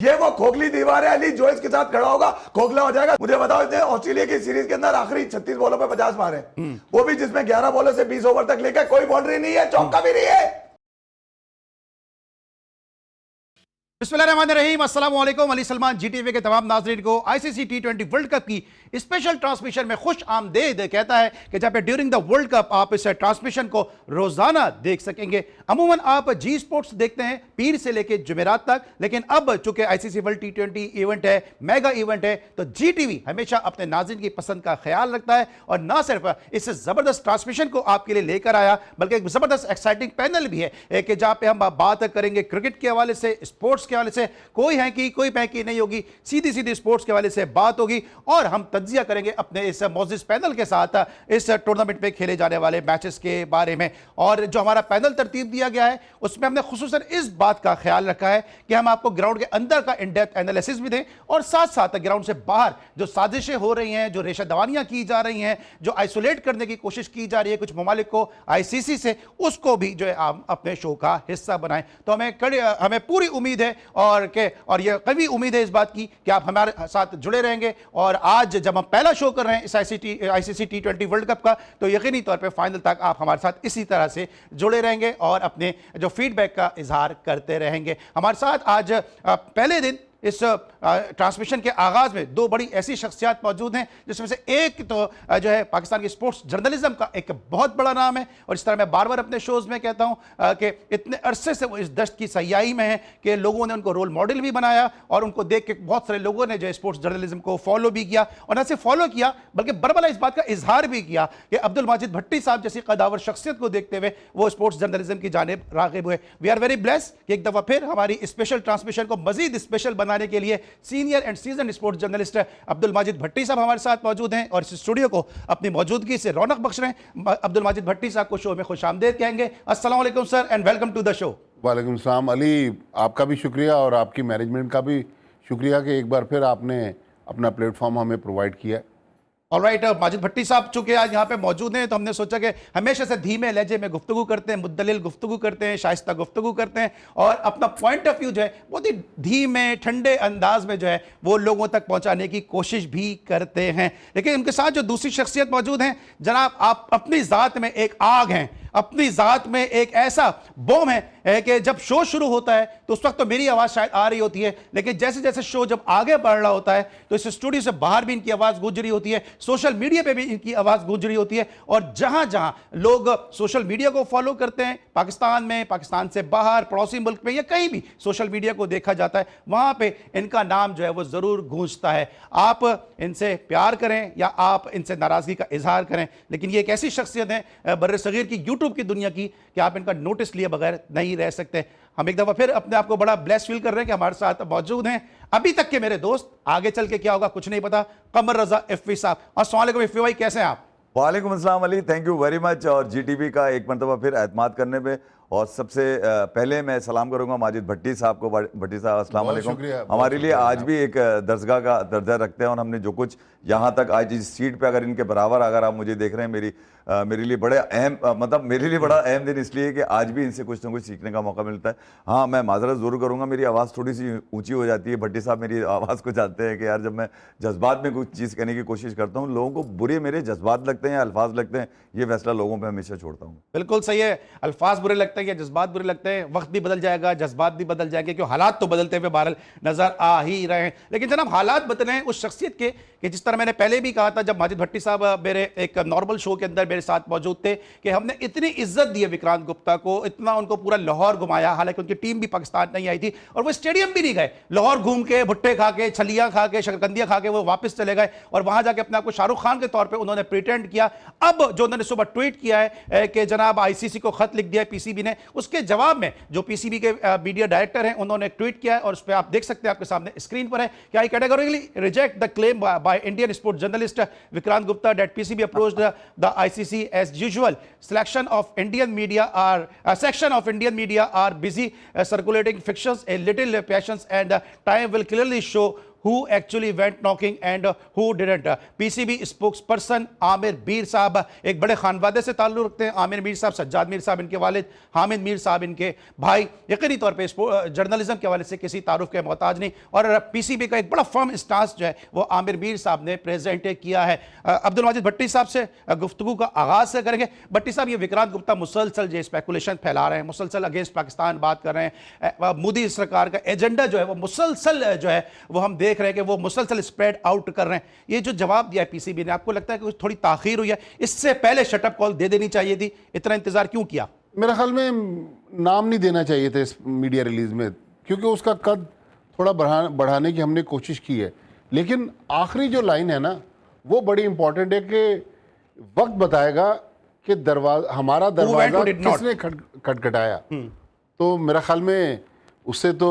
ये वो खोखली दीवार है, अली जो इसके साथ खड़ा होगा खोखला हो जाएगा। मुझे बताओ, इसने ऑस्ट्रेलिया की सीरीज के अंदर आखिरी 36 बॉलों पे 50 मारे, वो भी जिसमें 11 बॉलों से 20 ओवर तक लेकर कोई बाउंड्री नहीं है, चौका भी नहीं है। बिस्मिल्लाहिर्रहमानिर्रहीम, अस्सलाम वालेकुम। अली सलमान जीटीवी के तमाम नाज़रीन को आईसीसी टी20 वर्ल्ड कप की स्पेशल ट्रांसमिशन में खुश आमदेद कहता है कि जहाँ पे ड्यूरिंग द वर्ल्ड कप आप इस ट्रांसमिशन को रोजाना देख सकेंगे। अमूमन आप जी स्पोर्ट्स देखते हैं पीर से लेकर जुमेरात तक, लेकिन अब चूंकि आईसीसी वर्ल्ड टी20 इवेंट है, मेगा इवेंट है, तो जीटीवी हमेशा अपने नाज़रीन की पसंद का ख्याल रखता है और ना सिर्फ इस जबरदस्त ट्रांसमिशन को आपके लिए लेकर आया, बल्कि एक जबरदस्त एक्साइटिंग पैनल भी है कि जहाँ पे हम बात करेंगे क्रिकेट के हवाले से, स्पोर्ट्स के हवाले से, कोई है कि कोई पैकी नहीं होगी, सीधी सीधी स्पोर्ट्स के हवाले से बात होगी और हम तज्जिया करेंगे अपने इस मौजूद पैनल के साथ इस टूर्नामेंट में खेले जाने वाले मैचेस के बारे में। और जो हमारा पैनल तरतीब दिया गया है उसमें हमने खुसूसन इस बात का ख्याल रखा है कि हम आपको ग्राउंड के अंदर का इन डेप्थ एनालिसिस भी दें और साथ साथ ग्राउंड से बाहर जो साजिशें हो रही हैं, जो रेशादवानियां की जा रही हैं, जो आइसोलेट करने की कोशिश की जा रही है कुछ ममालिक को आईसीसी से, उसको भी जो है हम अपने शो का हिस्सा बनाएं। तो हमें पूरी उम्मीद है और ये कभी उम्मीद है इस बात की कि आप हमारे साथ जुड़े रहेंगे। और आज जब हम पहला शो कर रहे हैं इस आईसीसी टी20 वर्ल्ड कप का, तो यकीनी तौर पे फाइनल तक आप हमारे साथ इसी तरह से जुड़े रहेंगे और अपने जो फीडबैक का इजहार करते रहेंगे। हमारे साथ आज पहले दिन इस ट्रांसमिशन के आगाज में दो बड़ी ऐसी शख्सियत मौजूद हैं, जिसमें से एक तो जो है पाकिस्तान की स्पोर्ट्स जर्नलिज्म का एक बहुत बड़ा नाम है और इस तरह मैं बार बार अपने शोज में कहता हूं कि इतने अरसे से वो इस दश्त की सयाही में है कि लोगों ने उनको रोल मॉडल भी बनाया और उनको देख के बहुत सारे लोगों ने जो है स्पोर्ट्स जर्नलिज्म को फॉलो भी किया और न सिर्फ फॉलो किया बल्कि बरबला इस बात का इजहार भी किया कि अब्दुल माजिद भट्टी साहब जैसी कदावर शख्सियत को देखते हुए वो स्पोर्ट्स जर्नलिज्म की जानिब राग़िब हुए। वी आर वेरी ब्लेस्ड कि एक दफा फिर हमारी स्पेशल ट्रांसमिशन को मजीद स्पेशल बनाने के लिए senior and season sports journalist Abdul Majid Bhatti sahab हमारे साथ मौजूद हैं और इस स्टूडियो को अपनी मौजूदगी से रौनक बख्श रहे हैं। अब्दुल माजिद भट्टी साहब को शो में खुश आमदेद कहेंगे। अस्सलाम वालेकुम sir and welcome to the show. वालेकुम सलाम अली, आपका भी शुक्रिया और आपकी मैनेजमेंट का भी शुक्रिया कि एक बार फिर आपने अपना प्लेटफॉर्म हमें प्रोवाइड किया। ऑलराइट, माजिद भट्टी साहब चूंकि आज यहाँ पे मौजूद हैं तो हमने सोचा कि हमेशा से धीमे लहजे में गुफ्तगू करते हैं, मुद्दलिल गुफ्तगू करते हैं, शाइस्ता गुफ्तगू करते हैं और अपना पॉइंट ऑफ व्यू जो है बहुत ही धीमे ठंडे अंदाज में जो है वो लोगों तक पहुँचाने की कोशिश भी करते हैं। लेकिन उनके साथ जो दूसरी शख्सियत मौजूद हैं, जनाब आप अपनी ज़ात में एक आग हैं, अपनी ज़ात में एक ऐसा बॉम्ब है कि जब शो शुरू होता है तो उस वक्त तो मेरी आवाज़ शायद आ रही होती है, लेकिन जैसे जैसे शो जब आगे बढ़ रहा होता है तो इस स्टूडियो से बाहर भी इनकी आवाज़ गूंज रही होती है, सोशल मीडिया पे भी इनकी आवाज़ गूंज रही होती है और जहां जहां लोग सोशल मीडिया को फॉलो करते हैं, पाकिस्तान में, पाकिस्तान से बाहर, पड़ोसी मुल्क में या कहीं भी सोशल मीडिया को देखा जाता है, वहां पर इनका नाम जो है वो ज़रूर गूंजता है। आप इनसे प्यार करें या आप इनसे नाराज़गी का इजहार करें, लेकिन ये एक ऐसी शख्सियत है बर्रे सगीर की, यूट्यूब की दुनिया की, कि आप इनका नोटिस लिए बगैर नहीं रह सकते। हम एक दफा फिर अपने आप को बड़ा ब्लेस फील कर रहे हैं कि हमारे साथ मौजूद हैं अभी तक के मेरे दोस्त, आगे चल के क्या होगा कुछ नहीं पता, कमर रजा इफ्फी साहब। अस्सलाम वालेकुम इफ्फी भाई, कैसे हैं आप? वालेकुम अस्सलाम Ali, thank you very much और जीटीवी का एक मरतबा फिर एतमाद करने पे। और सबसे पहले मैं सलाम करूंगा माजिद भट्टी साहब को। भट्टी साहब अस्सलाम वालेकुम। हमारे लिए आज भी एक दर्जगा का दर्जा रखते हैं और हमने जो कुछ यहाँ तक आज इस सीट पे अगर इनके बराबर अगर आप मुझे देख रहे हैं, मेरे लिए बड़े अहम मेरे लिए बड़ा अहम दिन इसलिए कि आज भी इनसे कुछ ना कुछ सीखने का मौका मिलता है। हाँ, मैं माजरत ज़रूर करूँगा, मेरी आवाज़ थोड़ी सी ऊँची हो जाती है। भट्टी साहब मेरी आवाज़ को जानते हैं कि यार जब मैं जज्बात में कुछ चीज़ कहने की कोशिश करता हूँ, लोगों को बुरे मेरे जज्बात लगते हैं या अल्फाज लगते हैं, ये फैसला लोगों पर हमेशा छोड़ता हूँ। बिल्कुल सही है, अल्फाज बुरे लगते हैं या जज्बात बुरे लगते हैं, वक्त भी बदल जाएगा, जज्बात भी बदल जाएंगे, क्योंकि हालात तो बदलते हुए बहरहाल नजर आ ही रहे हैं। लेकिन जनाब हालात बदले हैं उस शख्सियत के कि जिस तरह मैंने पहले भी कहा था जब माजिद भट्टी साहब मेरे एक नॉर्मल शो के अंदर मेरे साथ मौजूद थे कि हमने इतनी इज्जत दी है विक्रांत गुप्ता को, इतना उनको पूरा लाहौर घुमाया, हालांकि उनकी टीम भी पाकिस्तान नहीं आई थी और वो स्टेडियम भी नहीं गए, लाहौर घूम के भुट्टे खा के, छलियां खा के, शकरकंदियां खा के वो वापस चले गए और वहां जाके अपने आप को शाहरुख खान के तौर पर उन्होंने प्रिटेंड किया। अब जो उन्होंने सुबह ट्वीट किया है कि जनाब आईसीसी को खत लिख दिया है पीसीबी ने, उसके जवाब में जो पीसीबी के मीडिया डायरेक्टर हैं उन्होंने एक ट्वीट किया है और उस पर आप देख सकते हैं, आपके सामने स्क्रीन पर है कि I categorically reject the claim by Indian sports journalist Vikrant Gupta that PCB approached the ICC as usual. Section of Indian media are busy circulating fictions. A little patience and time will clearly show who actually went knocking and who didn't. PCB spokesperson Aamir Mir साहब एक बड़े खानवादे से ताल्लुक रखते हैं। आमिर मीर साहब, सज्जाद मीर साहब इनके वालिद, हामिद मीर साहब इनके भाई, यकीनी तौर पे जर्नलिज्म के हवाले से किसी तारुफ के मोहताज नहीं। और पीसीबी का एक बड़ा फर्म स्टांस जो है वो आमिर मीर साहब ने प्रेजेंट किया है। अब्दुल माजिद भट्टी साहब से गुफ्तगू का आगाज से करेंगे। भट्टी साहब, ये विक्रांत गुप्ता मुसलसल जो स्पेकुलेशन फैला रहे हैं, मुसलसल अगेंस्ट पाकिस्तान बात कर रहे हैं, मोदी सरकार का एजेंडा जो है वो मुसलसल जो है वो हम देख रहे हैं कि वो मुसलसल स्प्रेड आउट कर रहे हैं। ये जो जवाब दिया है पीसीबी ने, आपको लगता है कि थोड़ी ताखीर हुई है? इससे पहले शटअप कॉल दे देनी चाहिए थी, इतना इंतजार क्यों किया? मेरे ख्याल में नाम नहीं देना चाहिए था इस मीडिया रिलीज में, क्योंकि उसका कद थोड़ा बढ़ाने की हमने कोशिश की है। लेकिन आखिरी जो लाइन है ना, वो बड़ी इंपॉर्टेंट है कि वक्त बताएगा कि हमारा दरवाजा किसने खटखटाया। तो मेरा ख्याल में उससे तो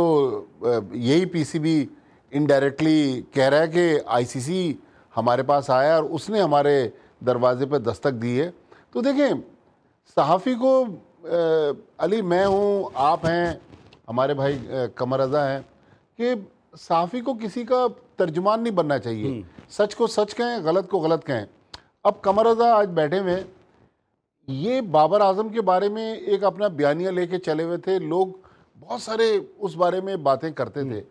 यही पीसीबी इनडायरेक्टली कह रहा है कि आईसीसी हमारे पास आया और उसने हमारे दरवाजे पर दस्तक दी है। तो देखें, सहाफ़ी को अली, मैं हूँ, आप हैं, हमारे भाई कमर रज़ा हैं, कि सहाफ़ी को किसी का तर्जुमान नहीं बनना चाहिए। सच को सच कहें, गलत को गलत कहें। अब कमर रज़ा आज बैठे हुए, ये बाबर आजम के बारे में एक अपना बयानिया लेके चले हुए थे। लोग बहुत सारे उस बारे में बातें करते थे,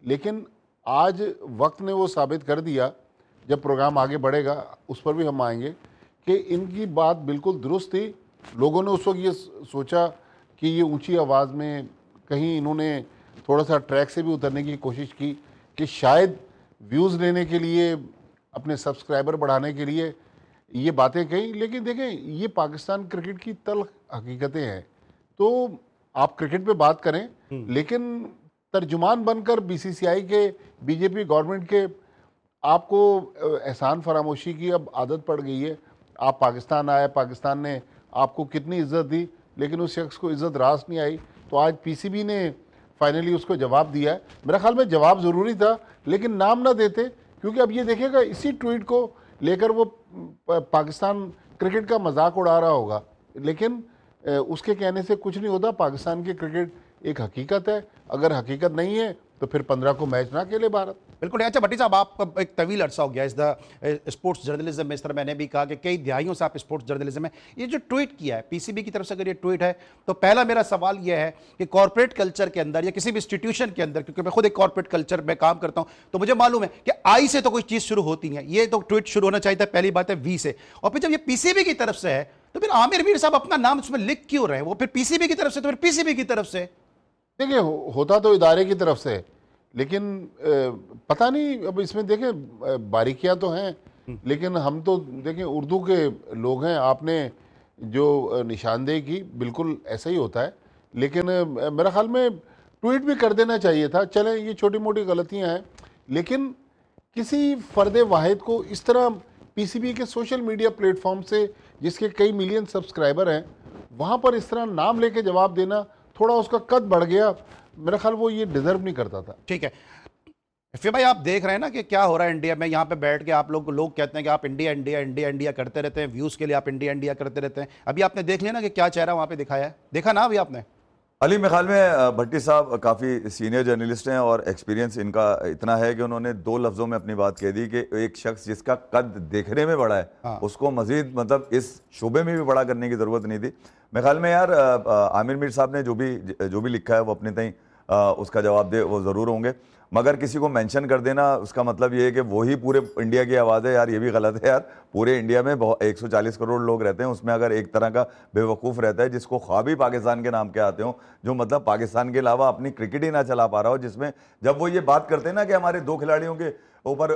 लेकिन आज वक्त ने वो साबित कर दिया, जब प्रोग्राम आगे बढ़ेगा उस पर भी हम आएंगे, कि इनकी बात बिल्कुल दुरुस्त थी। लोगों ने उस वक्त ये सोचा कि ये ऊंची आवाज़ में कहीं इन्होंने थोड़ा सा ट्रैक से भी उतरने की कोशिश की, कि शायद व्यूज़ लेने के लिए, अपने सब्सक्राइबर बढ़ाने के लिए ये बातें कही। लेकिन देखें, ये पाकिस्तान क्रिकेट की तल्ख हकीकतें हैं। तो आप क्रिकेट पे बात करें, लेकिन तर्जुमान बनकर बीसीसीआई के, बीजेपी गवर्नमेंट के आपको एहसान फरामोशी की अब आदत पड़ गई है। आप पाकिस्तान आए, पाकिस्तान ने आपको कितनी इज्जत दी, लेकिन उस शख्स को इज्जत रास नहीं आई। तो आज पीसीबी ने फाइनली उसको जवाब दिया है। मेरा ख्याल में जवाब ज़रूरी था, लेकिन नाम ना देते, क्योंकि अब ये देखेगा इसी ट्वीट को लेकर वो पाकिस्तान क्रिकेट का मजाक उड़ा रहा होगा। लेकिन उसके कहने से कुछ नहीं होता। पाकिस्तान की क्रिकेट एक हकीकत है, अगर हकीकत नहीं है तो फिर 15 को मैच ना खेले भारत। बिल्कुल। अच्छा भट्टी साहब, आप एक तवील अरसा हो गया इस स्पोर्ट्स जर्नलिज्म में, इस तरह मैंने भी कहा कि कई दिहाइयों से आप स्पोर्ट्स जर्नलिज्म में, ये जो ट्वीट किया है पीसीबी की तरफ से, अगर ये ट्वीट है तो पहला मेरा सवाल ये है कि कॉर्पोरेट कल्चर के अंदर या किसी भी इंस्टीट्यूशन के अंदर, क्योंकि मैं खुद एक कॉर्पोरेट कल्चर में काम करता हूं, तो मुझे मालूम है कि आई से तो कोई चीज़ शुरू होती है। ये तो ट्वीट शुरू होना चाहिए था, पहली बात है वी से। और फिर जब ये पीसीबी की तरफ से है तो फिर आमिर मीर साहब अपना नाम उसमें लिख क्यों रहे? वो फिर पीसीबी की तरफ से तो फिर पीसीबी की तरफ से। देखिए, होता तो इदारे की तरफ से, लेकिन पता नहीं, अब इसमें देखें बारीकियां तो हैं, लेकिन हम तो देखें उर्दू के लोग हैं। आपने जो निशानदेही की, बिल्कुल ऐसा ही होता है। लेकिन मेरा ख्याल में ट्वीट भी कर देना चाहिए था। चलें, ये छोटी मोटी गलतियां हैं, लेकिन किसी फ़र्द वाहिद को इस तरह पीसीबी के सोशल मीडिया प्लेटफॉर्म से, जिसके कई मिलियन सब्सक्राइबर हैं, वहाँ पर इस तरह नाम लेके जवाब देना, थोड़ा उसका कद बढ़ गया। मेरा ख्याल वो ये डिजर्व नहीं करता था। ठीक है फिर भाई, आप देख रहे हैं ना कि क्या हो रहा है इंडिया में। यहाँ पे बैठ के आप लोग कहते हैं कि आप इंडिया इंडिया इंडिया इंडिया करते रहते हैं, व्यूज़ के लिए आप इंडिया इंडिया करते रहते हैं। अभी आपने देख लिया ना कि क्या चेहरा वहाँ पे दिखाया है, देखा ना अभी आपने? अली, मेरे ख्याल में भट्टी साहब काफ़ी सीनियर जर्नलिस्ट हैं और एक्सपीरियंस इनका इतना है कि उन्होंने 2 लफ्ज़ों में अपनी बात कह दी कि एक शख्स जिसका कद देखने में बड़ा है, हाँ। उसको मजीद मतलब इस शोबे में भी बड़ा करने की ज़रूरत नहीं थी। मेरे ख्याल में यार आमिर मीर साहब ने जो भी लिखा है वो अपने तई उसका जवाब दे, वो ज़रूर होंगे। मगर किसी को मेंशन कर देना उसका मतलब ये है कि वही पूरे इंडिया की आवाज़ है। यार ये भी गलत है यार। पूरे इंडिया में 140 करोड़ लोग रहते हैं, उसमें अगर एक तरह का बेवकूफ़ रहता है जिसको ख्वाब ही पाकिस्तान के नाम के आते हो, जो मतलब पाकिस्तान के अलावा अपनी क्रिकेट ही ना चला पा रहा हो, जिसमें जब वो ये बात करते हैं ना कि हमारे 2 खिलाड़ियों के ऊपर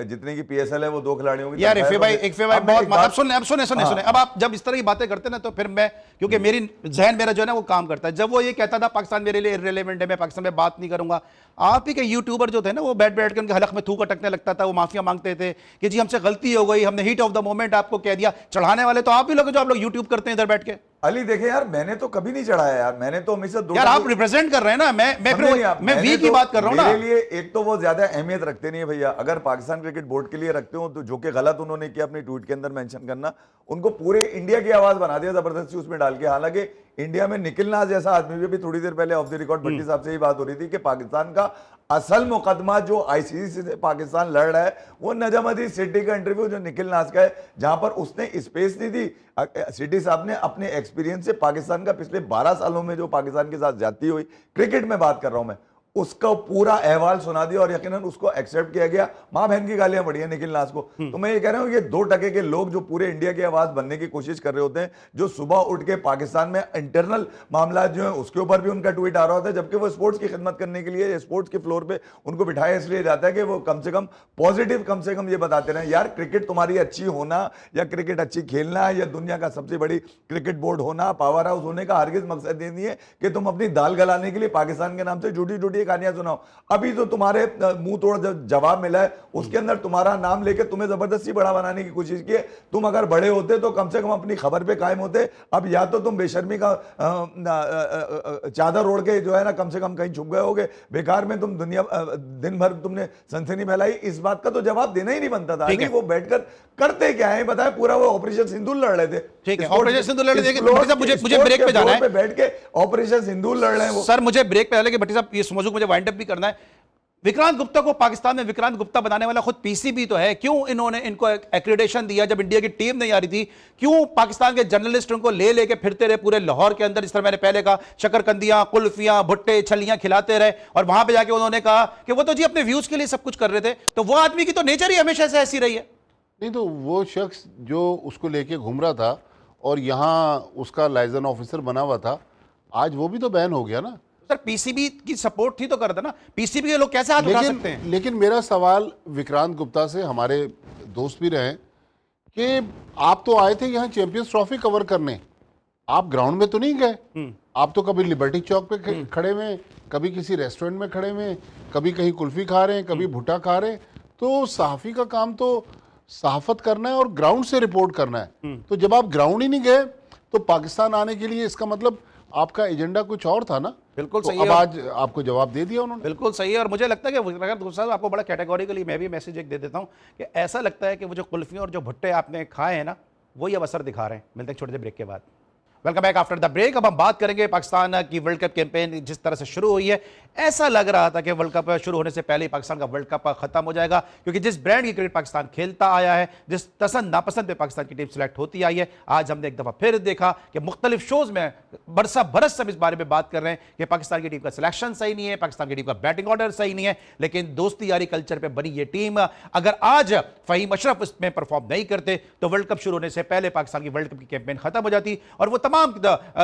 जितने की पीएसएल है वो 2 खिलाड़ियों की। यार इफ़े भाई बहुत, अब सुने अब आप जब इस तरह की बातें करते हैं ना, तो फिर मैं, क्योंकि मेरा जो है ना वो काम करता है। जब वो ये कहता था पाकिस्तान मेरे लिए इर्रेलेवेंट है, मैं पाकिस्तान में बात नहीं करूंगा, आप ही के यूट्यूबर जो थे ना वो बैठ के उनके हलक में थूक अटकने लगता था, वो माफिया मांगते थे कि जी हमसे गलती हो गई, हमने हीट ऑफ द मोमेंट आपको कह दिया। चढ़ाने वाले तो आप ही लोग जो आप लोग यूट्यूब करते हैं इधर बैठ के। अली देखे यार, मैंने तो कभी नहीं चढ़ाया यार, मैंने तो हमेशा यार आप रिप्रेजेंट कर रहे हैं ना, मैं वी की बात कर रहा हूं ना। मेरे लिए एक तो वो ज्यादा अहमियत रखते नहीं है भैया। अगर पाकिस्तान क्रिकेट बोर्ड के लिए रखते हो तो जो कि गलत उन्होंने किया अपने ट्वीट के अंदर मेंशन करना, उनको पूरे इंडिया की आवाज बना दिया जबरदस्ती उसमें डाल के। हालांकि इंडिया में निखिल नाज जैसा आदमी भी, अभी थोड़ी देर पहले ऑफ द रिकॉर्ड भट्टी साहब से ही बात हो रही थी कि पाकिस्तान का असल मुकदमा जो आईसीसी से पाकिस्तान लड़ रहा है वो नजमदी सिटी का इंटरव्यू जो निखिल नाज का है, जहां पर उसने स्पेस दी थी। सिटी साहब ने अपने एक्सपीरियंस से पाकिस्तान का पिछले 12 सालों में जो पाकिस्तान के साथ ज्यादती हुई, क्रिकेट में बात कर रहा हूं मैं, उसका पूरा अहवाल सुना दिया और यकीनन उसको एक्सेप्ट किया गया। मां बहन की गालियां पड़ी है निखिल नाज को। तो मैं ये कह रहा हूं, ये 2% के लोग जो पूरे इंडिया की आवाज बनने की कोशिश कर रहे होते हैं, जो सुबह उठ के पाकिस्तान में इंटरनल मामला जो है उसके ऊपर भी उनका ट्वीट आ रहा होता है, जबकि वो स्पोर्ट्स की खिदमत करने के लिए स्पोर्ट्स के फ्लोर पे उनको बिठाया इसलिए जाता है कि वो कम से कम पॉजिटिव, कम से कम ये बताते रहे यार क्रिकेट तुम्हारी अच्छी होना या क्रिकेट अच्छी खेलना या दुनिया का सबसे बड़ी क्रिकेट बोर्ड होना, पावर हाउस होने का हरगिज मकसद ये नहीं है कि तुम अपनी दाल गलाने के लिए पाकिस्तान के नाम से झूठी झूठी कहानियां सुनाओ। अभी तो तुम्हारे मुंह तोड़ जवाब मिला है, उसके अंदर तुम्हारा नाम लेके तुम्हें जबरदस्ती बड़ा बनाने की कोशिश की है। तुम अगर बड़े होते तो कम से कम अपनी खबर पे कायम होते। अब या तो तुम बेशर्मी का चादर ओढ़ के जो है ना कम से कम कहीं छुप गए होगे, बेकार में तुम दुनिया दिन भर तुमने सनसनी फैलाई। इस बात का तो जवाब देना ही नहीं बनता था। अभी वो बैठकर करते क्या है बताए, पूरा वो ऑपरेशन सिंदूर लड़ रहे थे। ठीक है, ऑपरेशन सिंदूर लड़ रहे थे। मुझे ब्रेक पे जाना है, बैठ के ऑपरेशन सिंदूर लड़ रहे हैं वो। सर मुझे ब्रेक पे जाने भट्टी साहब ये समझो, मुझे वाइंड अप भी करना है। विक्रांत गुप्ता को पाकिस्तान में विक्रांत गुप्ता बनाने वाला खुद पीसीबी तो है, क्यों इन्होंने इनको एक्रेडिटेशन दिया जब इंडिया की टीम नहीं आ रही थी? क्यों पाकिस्तान के जर्नलिस्ट उनको ले लेके फिरते रहे पूरे लाहौर के अंदर, जिस तरह मैंने पहले कहा, शकरकंदियां, कुल्फियां, भुट्टे, छलियां खिलाते रहे, और वहां पे जाके उन्होंने कहा कि वो तो जी अपने व्यूज के लिए सब कुछ कर रहे थे। तो वो आदमी की तो नेचर ही हमेशा से ऐसी रही है। नहीं तो वो शख्स जो उसको लेके घूम रहा था और यहाँ उसका लाइजन ऑफिसर बना हुआ था, आज वो भी तो बैन हो गया ना। सर पीसीबी की सपोर्ट थी तो कर देना, पीसीबी के लोग कैसे हाथ उठा सकते हैं? लेकिन मेरा सवाल विक्रांत गुप्ता से, हमारे दोस्त भी रहे, कि आप तो आए थे यहाँ चैंपियंस ट्रॉफी कवर करने, आप ग्राउंड में तो नहीं गए। आप तो कभी लिबर्टी चौक पे खड़े हुए, कभी किसी रेस्टोरेंट में खड़े हुए, कभी कहीं कुल्फी खा रहे हैं, कभी भुट्टा खा रहे हैं। तो सहाफ़ी का काम तो सहाफत करना है और ग्राउंड से रिपोर्ट करना है। तो जब आप ग्राउंड ही नहीं गए तो पाकिस्तान आने के लिए, इसका मतलब आपका एजेंडा कुछ और था ना। बिल्कुल तो सही अब है, आज आपको जवाब दे दिया उन्होंने। बिल्कुल सही है। और मुझे लगता है कि अगर आपको बड़ा कैटेगोरिकली मैं भी मैसेज एक दे देता हूं कि ऐसा लगता है कि वो जो कुल्फियां और जो भुट्टे आपने खाए हैं ना, वही अब असर दिखा रहे हैं। मिलते हैं छोटे से ब्रेक के बाद। Welcome back after the break. अब हम बात करेंगे पाकिस्तान की वर्ल्ड कप कैंपेन जिस तरह से शुरू हुई है। ऐसा लग रहा था कि वर्ल्ड कप शुरू होने से पहले ही पाकिस्तान का वर्ल्ड कप खत्म हो जाएगा, क्योंकि जिस ब्रांड की क्रिकेट पाकिस्तान खेलता आया है, जिस पसंद नापसंद पे पाकिस्तान की टीम सिलेक्ट होती आई है, आज हमने एक दफा फिर देखा कि मुख्तलिफ शोज में बरसा बरस हम इस बारे में बात कर रहे हैं कि पाकिस्तान की टीम का सिलेक्शन सही नहीं है, पाकिस्तान की टीम का बैटिंग ऑर्डर सही नहीं है। लेकिन दोस्ती यारी कल्चर पर बनी ये टीम, अगर आज फहीम अशरफ इसमें परफॉर्म नहीं करते तो वर्ल्ड कप शुरू होने से पहले पाकिस्तान की वर्ल्ड कप की कैंपेन खत्म हो जाती। और वो तमाम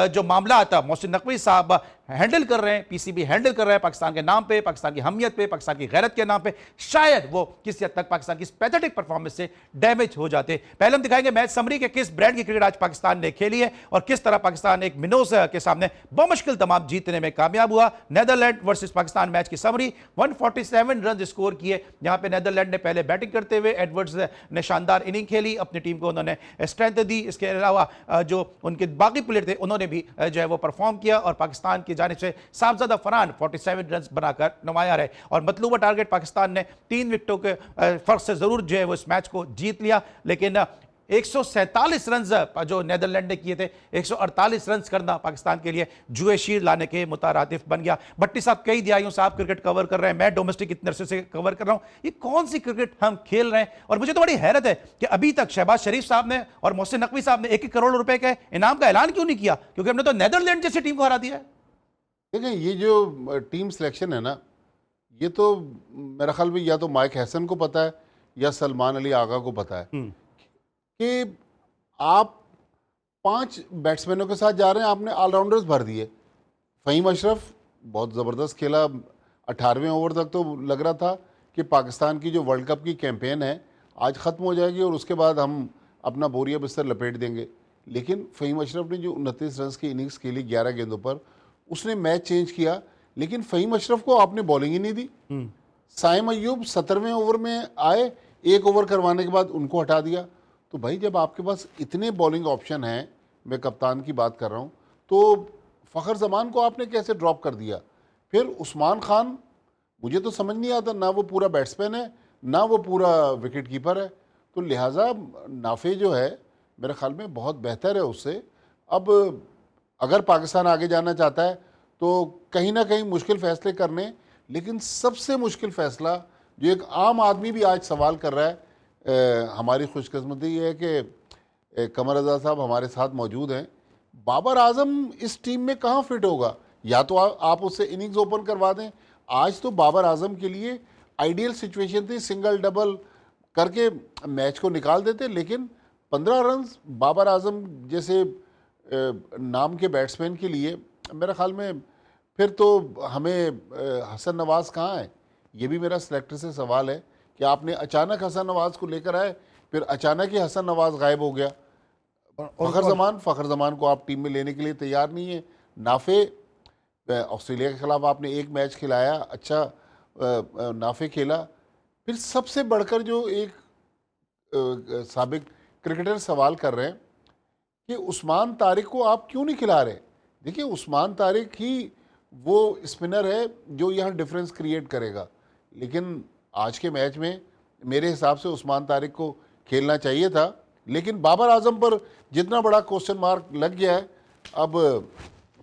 जो मामला आता मोहसिन नकवी साहब हैंडल कर रहे हैं, पीसीबी हैंडल कर रहा है पाकिस्तान के नाम पे, पाकिस्तान की हमियत पे, पाकिस्तान की गैरत के नाम पे, शायद वो किसी हद तक पाकिस्तान की पैथेटिक परफॉर्मेंस से डैमेज हो जाते। पहले हम दिखाएंगे मैच समरी के किस ब्रांड की क्रिकेट आज पाकिस्तान ने खेली है और किस तरह पाकिस्तान एक मिनोज के सामने बमुश्किल तमाम जीतने में कामयाब हुआ। नेदरलैंड वर्सेस पाकिस्तान मैच की समरी, 147 रन स्कोर किए। यहां पे नेदरलैंड ने पहले बैटिंग करते हुए एडवर्ड्स ने शानदार इनिंग खेली, अपनी टीम को उन्होंने स्ट्रेंथ दी। इसके अलावा जो उनके बाकी प्लेयर थे उन्होंने भी जो है वो परफॉर्म किया और पाकिस्तान की जानिब से साहबजादा फरहान 47 रन बनाकर नुमाया रहे। और मतलूबा टारगेट पाकिस्तान ने 3 विकेटों के फर्क से जरूर जो है वो इस मैच को जीत लिया, लेकिन 147 रन जो नेदरलैंड ने किए थे, 148 रन करना पाकिस्तान के लिए जुए शीर लाने के मुतारादिफ बन गया। भट्टी साहब कई दिहाइयों से आप क्रिकेट कवर कर रहे हैं, मैं डोमेस्टिक इतने अरसे से कवर कर रहा हूं, ये कौन सी क्रिकेट हम खेल रहे हैं? और मुझे तो बड़ी हैरत है कि अभी तक शहबाज शरीफ साहब ने और मोहसिन नकवी साहब ने 1-1 करोड़ रुपए के इनाम का ऐलान क्यों नहीं किया? क्योंकि हमने तो नेदरलैंड जैसी टीम को हरा दिया है। देखिए ये जो टीम सिलेक्शन है ना, ये तो मेरा ख्याल में या तो माइक हैसन को पता है या सलमान अली आगा को पता है कि आप 5 बैट्समैनों के साथ जा रहे हैं, आपने ऑलराउंडर्स भर दिए। फ़हीम अशरफ बहुत ज़बरदस्त खेला, 18वें ओवर तक तो लग रहा था कि पाकिस्तान की जो वर्ल्ड कप की कैंपेन है आज ख़त्म हो जाएगी और उसके बाद हम अपना बोरिया बिस्तर लपेट देंगे। लेकिन फ़हीम अशरफ ने जो 29 रन की इनिंग्स खेली 11 गेंदों पर, उसने मैच चेंज किया। लेकिन फ़हीम अशरफ को आपने बॉलिंग ही नहीं दी। साइम अय्यूब 17वें ओवर में आए, 1 ओवर करवाने के बाद उनको हटा दिया। तो भाई जब आपके पास इतने बॉलिंग ऑप्शन हैं, मैं कप्तान की बात कर रहा हूँ, तो फ़खर जमान को आपने कैसे ड्रॉप कर दिया? फिर उस्मान खान, मुझे तो समझ नहीं आता, ना वो पूरा बैट्समैन है ना वो पूरा विकेट कीपर है। तो लिहाजा नाफे जो है मेरे ख्याल में बहुत बेहतर है उससे। अब अगर पाकिस्तान आगे जाना चाहता है तो कहीं ना कहीं मुश्किल फैसले करने, लेकिन सबसे मुश्किल फैसला जो एक आम आदमी भी आज सवाल कर रहा है, हमारी खुशकिस्मती है कि कमर रजा साहब हमारे साथ मौजूद हैं। बाबर आजम इस टीम में कहाँ फिट होगा? या तो आप उससे इनिंग्स ओपन करवा दें। आज तो बाबर आजम के लिए आइडियल सिचुएशन थी, सिंगल डबल करके मैच को निकाल देते, लेकिन 15 रन बाबर आजम जैसे नाम के बैट्समैन के लिए मेरे ख्याल में फिर तो हमें हसन नवाज़ कहाँ है? ये भी मेरा सेलेक्टर से सवाल है कि आपने अचानक हसन नवाज़ को लेकर आए, फिर अचानक ही हसन नवाज़ गायब हो गया। फ़खर ज़मान को आप टीम में लेने के लिए तैयार नहीं है। नाफे ऑस्ट्रेलिया के ख़िलाफ़ आपने एक मैच खिलाया, अच्छा नाफे खेला। फिर सबसे बढ़कर जो एक साबिक क्रिकेटर सवाल कर रहे हैं कि उस्मान तारिक को आप क्यों नहीं खिला रहे? देखिए, उस्मान तारिक ही वो स्पिनर है जो यहाँ डिफरेंस क्रिएट करेगा, लेकिन आज के मैच में मेरे हिसाब से उस्मान तारिक को खेलना चाहिए था। लेकिन बाबर आजम पर जितना बड़ा क्वेश्चन मार्क लग गया है, अब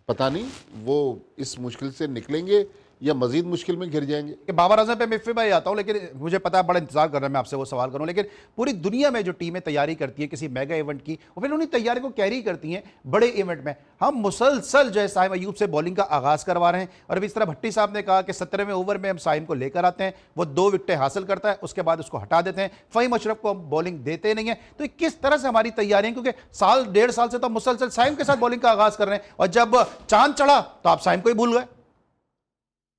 पता नहीं वो इस मुश्किल से निकलेंगे या मजीद मुश्किल में घिर जाएंगे। कि बाबर आजम पे मैं फिर भाई आता हूँ, लेकिन मुझे पता है बड़ा इंतजार कर रहा है मैं आपसे वो सवाल करूँ। लेकिन पूरी दुनिया में जो टीमें तैयारी करती है किसी मेगा इवेंट की, और फिर उन्हीं तैयारी को कैरी करती हैं बड़े इवेंट में, हम मुसलसल जो है साइम अयूब से बॉलिंग का आगाज करवा रहे हैं। और अभी इस तरह भट्टी साहब ने कहा कि 17वें ओवर में हम साइम को लेकर आते हैं, वो 2 विकेटें हासिल करता है, उसके बाद उसको हटा देते हैं, फ़हीम अशरफ को हम बॉलिंग देते नहीं है। तो किस तरह से हमारी तैयारियां, क्योंकि साल 1.5 साल से तो मुसलसल साइम के साथ बॉलिंग का आगाज कर रहे हैं, और जब चांद चढ़ा तो आप साइम को ही भूल गए।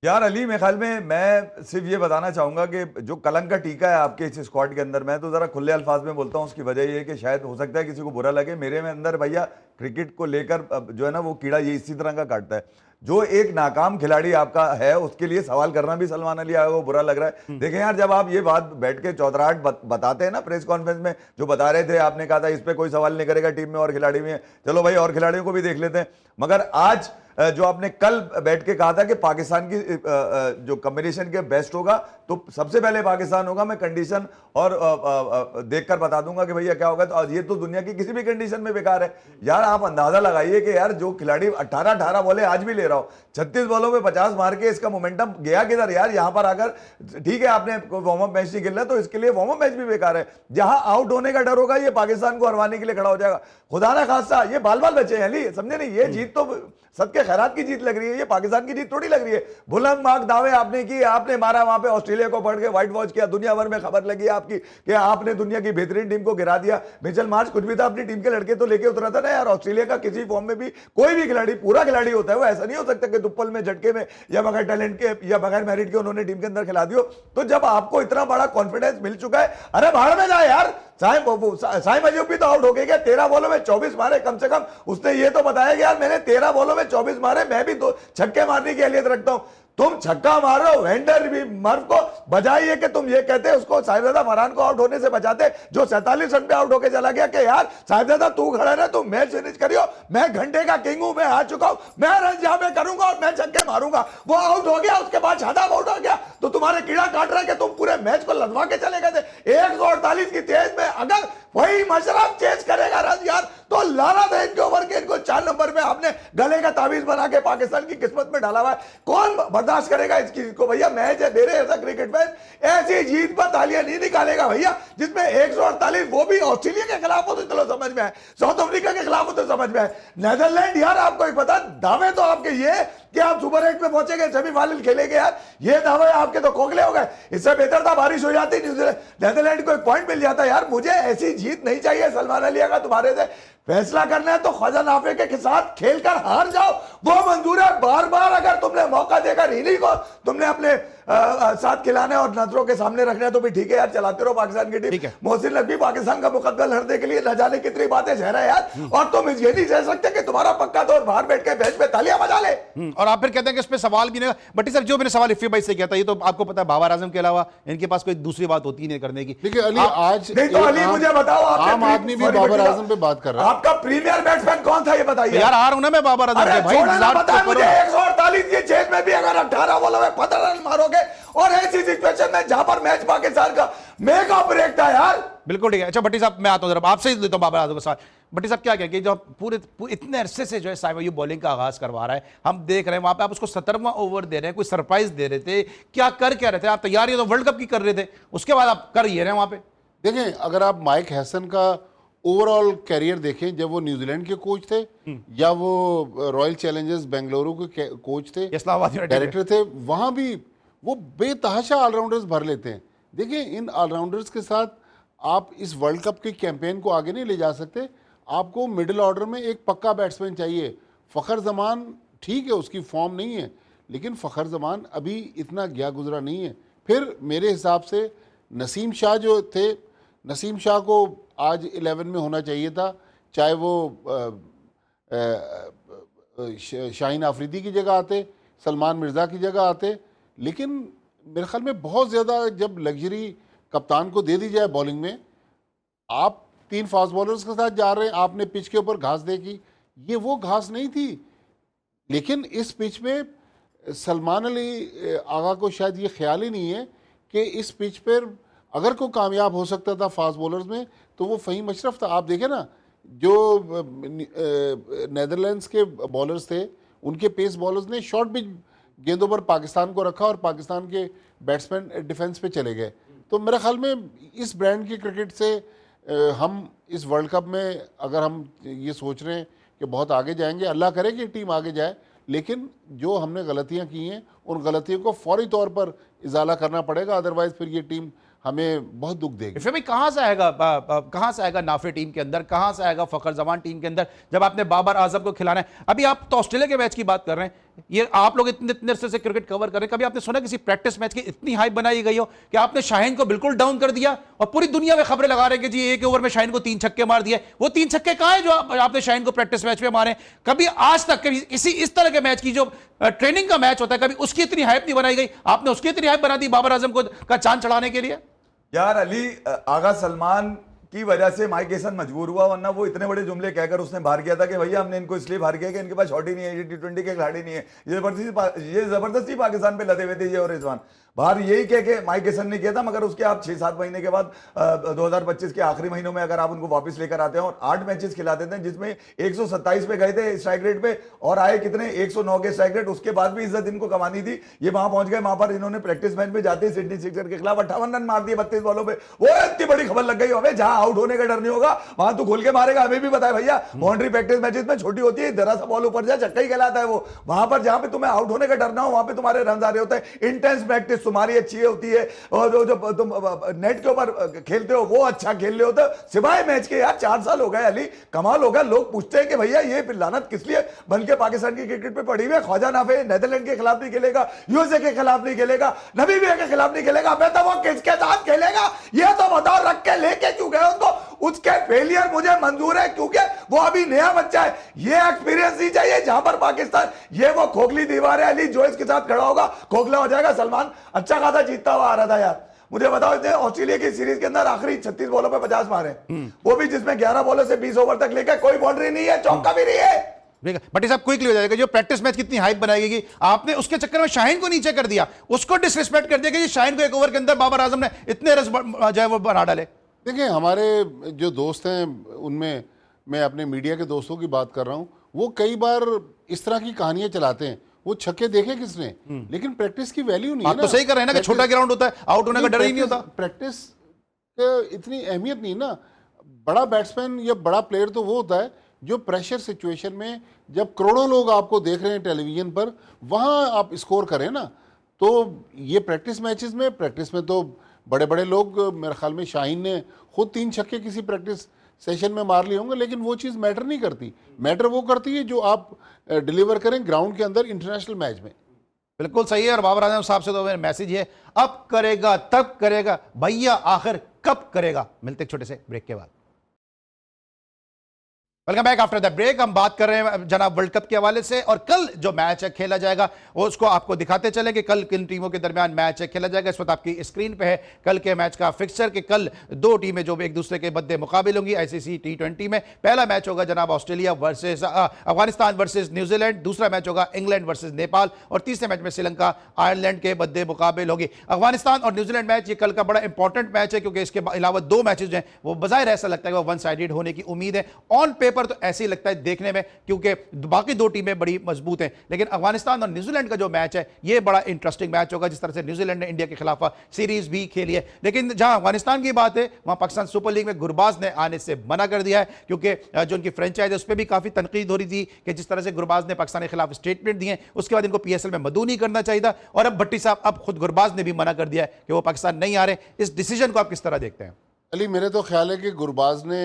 यार अली, मेरे ख्याल में मैं सिर्फ ये बताना चाहूंगा कि जो कलंक का टीका है आपके इस स्क्वाड के अंदर, मैं तो जरा खुले अल्फाज में बोलता हूँ, उसकी वजह ये है कि शायद हो सकता है किसी को बुरा लगे, मेरे में अंदर भैया क्रिकेट को लेकर जो है ना वो कीड़ा ये इसी तरह का काटता है। जो एक नाकाम खिलाड़ी आपका है उसके लिए सवाल करना भी सलमान अली आया को बुरा लग रहा है। देखें यार, जब आप ये बात बैठ के चौधराहट बताते हैं ना प्रेस कॉन्फ्रेंस में, जो बता रहे थे, आपने कहा था इस पे कोई सवाल नहीं करेगा टीम में और खिलाड़ी में, चलो भाई और खिलाड़ियों को भी देख लेते हैं। मगर आज जो आपने कल बैठ के कहा था कि पाकिस्तान की जो कॉम्बिनेशन के बेस्ट होगा तो सबसे पहले पाकिस्तान होगा, मैं कंडीशन और देखकर बता दूंगा कि भैया क्या होगा, तो ये तो दुनिया की किसी भी कंडीशन में बेकार है। यार आप अंदाजा लगाइए कि यार जो खिलाड़ी 18 बॉलें आज भी ले रहा हो, 36 बॉलों में 50 मार के इसका मोमेंटम गया किधर यार? यहां पर आकर ठीक है आपने वार्म अप मैच नहीं खेलना तो इसके लिए वार्म अप मैच भी बेकार है। जहां आउट होने का डर होगा ये पाकिस्तान को हरवाने के लिए खड़ा हो जाएगा। खुदा ना खास्ता ये बाल बाल बचे हैं अली, समझे नहीं? ये जीत तो सबके खैरात की जीत लग रही है, ये पाकिस्तान की जीत थोड़ी लग रही है। बुलंद मार्क दावे आपने किए, आपने मारा वहां पे ऑस्ट्रेलिया को पढ़ के व्हाइट वॉच किया, दुनिया भर में खबर लगी आपकी कि आपने दुनिया की बेहतरीन टीम को गिरा दिया। मिचेल मार्श कुछ भी था, अपनी टीम के लड़के तो लेके उतरा था ना यार। ऑस्ट्रेलिया का किसी फॉर्म में भी कोई भी खिलाड़ी पूरा खिलाड़ी होता है, वो ऐसा नहीं हो सकता कि दुप्पल में झटके में या बगैर टैलेंट के या बगैर मेरिट के उन्होंने टीम के अंदर खिला दियो। तो जब आपको इतना बड़ा कॉन्फिडेंस मिल चुका है, अरे भाड़ में जाए यार। साइम अयूब भी तो आउट हो गया, 13 बॉलों में 24 मारे, कम से कम उसने ये तो बताया कि यार मैंने 13 बॉलों में 24 मारे, मैं भी 2 छक्के मारने की अहलियत रखता हूं। तुम छक्का मारो, वेंडर भी मर्फ को बजाइए कि तुम ये कहते उसको साहिबजादा फरहान को आउट होने से बचाते, जो 47 रन पे आउट होकर चला गया कि यार साहिबजादा तू खड़ा है, तुम मैच फिनिश करियो, मैं घंटे का किंग हूं, मैं हार चुका हूं, मैं रन जहां पे करूंगा और मैं छक्के मारूंगा। वो आउट हो गया, उसके बाद शादाब आउट हो गया, तो तुम्हारे कीड़ा काट रहा है कि तुम पूरे मैच को लदवा के चले गए थे। 148 की तेज में अगर वही मशरफ चेज करेगा रन यार, तो लानत है इनके ओवर के, इनको 4 नंबर में आपने गले का तावीज बना के पाकिस्तान की किस्मत में डाला हुआ है। कौन बर्दाश्त करेगा इस चीज को भैया? मैच है, मेरे ऐसा क्रिकेट मैच ऐसी जीत पर तालियां नहीं निकालेगा भैया जिसमें 148, वो भी ऑस्ट्रेलिया के खिलाफ हो तो चलो समझ में आए, साउथ अफ्रीका के खिलाफ हो तो समझ में आए, नीदरलैंड यार आपको एक पता, दावे तो आपके ये कि आप सुपर 8 में पहुंचेंगे, सेमीफाइनल खेलेंगे यार, ये दावे आपके तो खोखले हो गए। इससे बेहतर था बारिश हो जाती, नीदरलैंड को एक पॉइंट मिल जाता। यार मुझे ऐसी जीत नहीं चाहिए सलमान अली का तुम्हारे से। फैसला करना है तो ख्वाजा नाफे के साथ खेलकर हार जाओ, वो मंजूर है। बार बार अगर तुमने मौका देकर इन्हीं को तुमने अपने साथ खिलाने और नजरों के सामने रखना है तो भी ठीक है यार, चलाते रहो पाकिस्तान की टीम। मोहसिन नकवी पाकिस्तान का मुकदमा लड़ने के लिए न जाने कितनी बातें झह रहा है यार, और तुम ये नहीं कह सकते कि तुम्हारा पक्का तौर बाहर बैठ के बेंच पे तालियां बजा ले। और आप फिर कहते हैं कि इस पे सवाल भी नहीं। बट्टी साहब, जो मैंने सवाल इफ्फी भाई से किया था, ये तो आपको पता है बाबर आजम के अलावा इनके पास कोई दूसरी बात होती नहीं करने की। देखिए अली, आज नहीं तो अली मुझे बताओ, आम आदमी भी बाबर आजम पे बात कर रहा है, आपका प्रीमियर बैट्समैन कौन था ये बताइए यार। आ रहा हूं ना मैं बाबर आजम के भाई, मुझे 148 की चेज में भी अगर 18 बॉलों में 15 रन मारोगे और ऐसी सिचुएशन में जहां पर मैच पाकिस्तान का मेक और ब्रेक था यार। बिल्कुल ठीक है। अच्छा भट्टी साहब, मैं आता हूं जरा आपसे ही लेता हूं बाबर आजम का सवाल। भट्टी साहब क्या कहेंगे, जो इतने अरसे से जो है साइम अयूब बॉलिंग का आगाज करवा रहा है, हम देख रहे हैं वहां पे आप उसको 17वां ओवर दे रहे हैं, कोई सरप्राइज दे रहे थे, क्या रहे थे आप? तैयारी तो वर्ल्ड कप की कर रहे थे, उसके बाद आप कर ये रहे हैं वहां पे। देखें, अगर आप माइक हैसन का ओवरऑल कैरियर देखें, जब वो न्यूजीलैंड के कोच थे या वो रॉयल चैलेंजर्स बेंगलुरु के कोच थे, इस्लामाबाद डायरेक्टर थे, वहां भी वो बेतहाशा ऑलराउंडर्स भर लेते हैं। देखिए, इन ऑलराउंडर्स के साथ आप इस वर्ल्ड कप के कैंपेन को आगे नहीं ले जा सकते। आपको मिडिल ऑर्डर में एक पक्का बैट्समैन चाहिए। फ़खर जमान ठीक है, उसकी फॉर्म नहीं है, लेकिन फ़खर जमान अभी इतना गया गुजरा नहीं है। फिर मेरे हिसाब से नसीम शाह जो थे, नसीम शाह को आज 11 में होना चाहिए था, चाहे वो शाहीन आफरीदी की जगह आते, सलमान मिर्ज़ा की जगह आते। लेकिन मेरे ख्याल में बहुत ज़्यादा जब लग्जरी कप्तान को दे दी जाए बॉलिंग में, आप 3 फास्ट बॉलर्स के साथ जा रहे हैं, आपने पिच के ऊपर घास देखी, ये वो घास नहीं थी। लेकिन इस पिच में सलमान अली आगा को शायद ये ख्याल ही नहीं है कि इस पिच पर अगर कोई कामयाब हो सकता था फास्ट बॉलर्स में तो वो फ़हीम अशरफ था। आप देखें ना, जो नेदरलैंड्स के बॉलर्स थे, उनके पेस बॉलर्स ने शॉर्ट पिच गेंदों पर पाकिस्तान को रखा और पाकिस्तान के बैट्समैन डिफेंस पे चले गए। तो मेरे ख्याल में इस ब्रांड की क्रिकेट से हम इस वर्ल्ड कप में अगर हम ये सोच रहे हैं कि बहुत आगे जाएंगे, अल्लाह करे कि टीम आगे जाए, लेकिन जो हमने गलतियां की हैं उन गलतियों को फौरी तौर पर इजाला करना पड़ेगा, अदरवाइज फिर ये टीम हमें बहुत दुख देगी। फिर भाई कहां से आएगा नाफे टीम के अंदर, कहां से आएगा फखर जमान टीम के अंदर, जब आपने बाबर आजम को खिलाना है? अभी आप तो ऑस्ट्रेलिया के मैच की बात कर रहे हैं, ये आप लोग इतने अरसे से क्रिकेट कवर कर रहे हैं, कभी आपने सुना किसी प्रैक्टिस मैच की इतनी हाइप बनाई गई हो कि आपने शाहीन को बिल्कुल डाउन कर दिया और पूरी दुनिया में खबरें लगा रहे हैं कि जी एक ओवर में शाहीन को 3 छक्के मार दिए? वो 3 छक्के कहां है जो आपने शाहीन को प्रैक्टिस मैच में मारे? कभी आज तक कभी इस तरह के मैच की जो ट्रेनिंग का मैच होता है, कभी उसकी इतनी हाइप नहीं बनाई गई, आपने उसकी इतनी हाइप बना दी बाबर आजम को का चांद चढ़ाने के लिए। यार अली, आगा सलमान की वजह से माइक हैसन मजबूर हुआ, वरना वो इतने बड़े जुमले कहकर उसने बाहर किया था कि भैया हमने इनको इसलिए बाहर किया कि इनके पास शॉट ही नहीं है, ये T20 के खिलाड़ी नहीं है, ये जबरदस्ती पाकिस्तान पे लदे हुए थे ये और रिजवान। बाहर यही कह के माइक हैसन ने किया था, मगर उसके आप 6-7 महीने के बाद 2025 के आखिरी महीनों में अगर आप उनको वापस लेकर आते हैं और 8 मैचेस खिलाते थे जिसमें 127 पे गए थे स्ट्राइक रेट पे और आए कितने 109 के स्ट्राइक रेट, उसके बाद भी इज्जत इनको कमानी थी। ये वहां पहुंच गए, वहां पर इन्होंने प्रैक्टिस मैच में जाते ही सिडनी सिक्सर के खिलाफ 58 रन मार दिए 32 बॉलों पे। वो इतनी बड़ी खबर लग गई हमें, जहां आउट होने का डर नहीं होगा वहां तू खोल के मारेगा। हमें भी बताया भैया, बाउंड्री प्रैक्टिस मैचेस में छोटी होती है, जरा सा बॉल ऊपर जाए छक्का ही कहलाता है वो। वहां पर जहां पे तुम्हें आउट होने का डर ना हो, वहां पे तुम्हारे रन आ रहे होते हैं। इंटेंस प्रैक्टिस तुम्हारी अच्छी होती है और जो तुम नेट के ऊपर खेलते हो वो अच्छा खेल रहे होते हो। सिवाय मैच के यार 4 साल हो गए अली, कमाल हो गया। लोग पूछते हैं कि भैया ये लानत किस लिए बन के पाकिस्तान की क्रिकेट पे पड़ी हुई है। ख्वाजा नाफे नेदरलैंड के खिलाफ नहीं खेलेगा, यूएसए के खिलाफ नहीं खेलेगा, नबीबिया के खिलाफ नहीं खेलेगा, मैं तो वो किसके साथ खेलेगा ये तो बताओ। रख के लेके क्यों गए उसको? उसके फेलियर मुझे मंजूर है क्योंकि वो अभी नया बच्चा है। ये एक्सपीरियंस नहीं चाहिए जहां पर पाकिस्तान ये वो खोखली दीवार है अली, जो इसके साथ खड़ा होगा खोखला हो जाएगा। सलमान अच्छा खासा जीतता हुआ आ रहा था यार। मुझे बताओ, इतने ऑस्ट्रेलिया की सीरीज के अंदर आखिरी 36 बॉलों पे 50 मारे, वो भी जिसमें 11 बॉलों से 20 ओवर तक लेकर कोई बाउंड्री नहीं है, चौका भी नहीं है। भट्टी साहब क्विकली हो जाएगा, जो प्रैक्टिस मैच कितनी हाइप बनाई गई, आपने उसके चक्कर में शाहीन को नीचे कर दिया, उसको डिसरिस्पेक्ट कर दिया कि शाहीन को एक ओवर के अंदर बाबर आजम ने इतने रन जो है वो बना डाले। देखिए, हमारे जो दोस्त हैं उनमें मैं अपने मीडिया के दोस्तों की बात कर रहा हूँ, वो कई बार इस तरह की कहानियां चलाते हैं। वो छक्के देखे किसने, लेकिन प्रैक्टिस की वैल्यू नहीं है ना। तो सही कर रहे हैं ना कि छोटा ग्राउंड होता है, आउट होने का डर ही नहीं होता। प्रैक्टिस इतनी अहमियत नहीं ना। बड़ा बैट्समैन या बड़ा प्लेयर तो वो होता है जो प्रेशर सिचुएशन में, जब करोड़ों लोग आपको देख रहे हैं टेलीविजन पर, वहां आप स्कोर करें ना। तो ये प्रैक्टिस में तो बड़े बड़े लोग, मेरे ख्याल में शाहीन ने खुद 3 छक्के किसी प्रैक्टिस सेशन में मार लिए होंगे, लेकिन वो चीज़ मैटर नहीं करती। मैटर वो करती है जो आप डिलीवर करें ग्राउंड के अंदर इंटरनेशनल मैच में। बिल्कुल सही है। और बाबर आजम साहब से तो मेरा मैसेज है, अब करेगा तब करेगा भैया, आखिर कब करेगा? मिलते एक छोटे से ब्रेक के बाद। Welcome back after the break. हम बात कर रहे हैं जनाब वर्ल्ड कप के हवाले से, और कल जो मैच है खेला जाएगा वो उसको आपको दिखाते चले कि कल किन टीमों के दरमियान मैच है खेला जाएगा। इस वक्त आपकी स्क्रीन पे है कल के मैच का फिक्सचर कि कल दो टीमें जो एक दूसरे के बदले मुकाबिल होंगी आईसीसी T20 में। पहला मैच होगा जनाब Australia versus Afghanistan versus New Zealand, दूसरा मैच होगा इंग्लैंड वर्सेस नेपाल, और तीसरे मैच में श्रीलंका आयरलैंड के बदले मुकाबिल होगी। अफगानिस्तान और न्यूजीलैंड मैच ये कल का बड़ा इंपॉर्टेंट मैच है, क्योंकि इसके अलावा दो मैचेज हैं वो बजाय ऐसा लगता है कि वो वन साइडेड होने की उम्मीद है। ऑन पेपर तो ऐसे ही लगता है देखने में, क्योंकि बाकी दो टीमें बड़ी मजबूत हैं, लेकिन अफगानिस्तान और न्यूजीलैंड का जो मैच है ये बड़ा इंटरेस्टिंग मैच होगा। जिस तरह से न्यूजीलैंड ने इंडिया के खिलाफ सीरीज भी खेली है, लेकिन जहां अफगानिस्तान की बात है वहां पाकिस्तान सुपर लीग में गुरबाज ने आने से मना कर दिया है, क्योंकि जो उनकी फ्रेंचाइज है उस पर भी काफी तनकीद हो रही थी कि जिस तरह से गुरबाज ने पाकिस्तान के खिलाफ स्टेटमेंट दिए, उसके बाद इनको PSL में मदू नहीं करना चाहिए था। और अब भट्टी साहब, अब खुद गुरबाज ने भी मना कर दिया है कि वो पाकिस्तान नहीं आ रहे। इस डिसीजन को आप किस तरह देखते हैं? अली, मेरे तो ख्याल है कि गुरबाज ने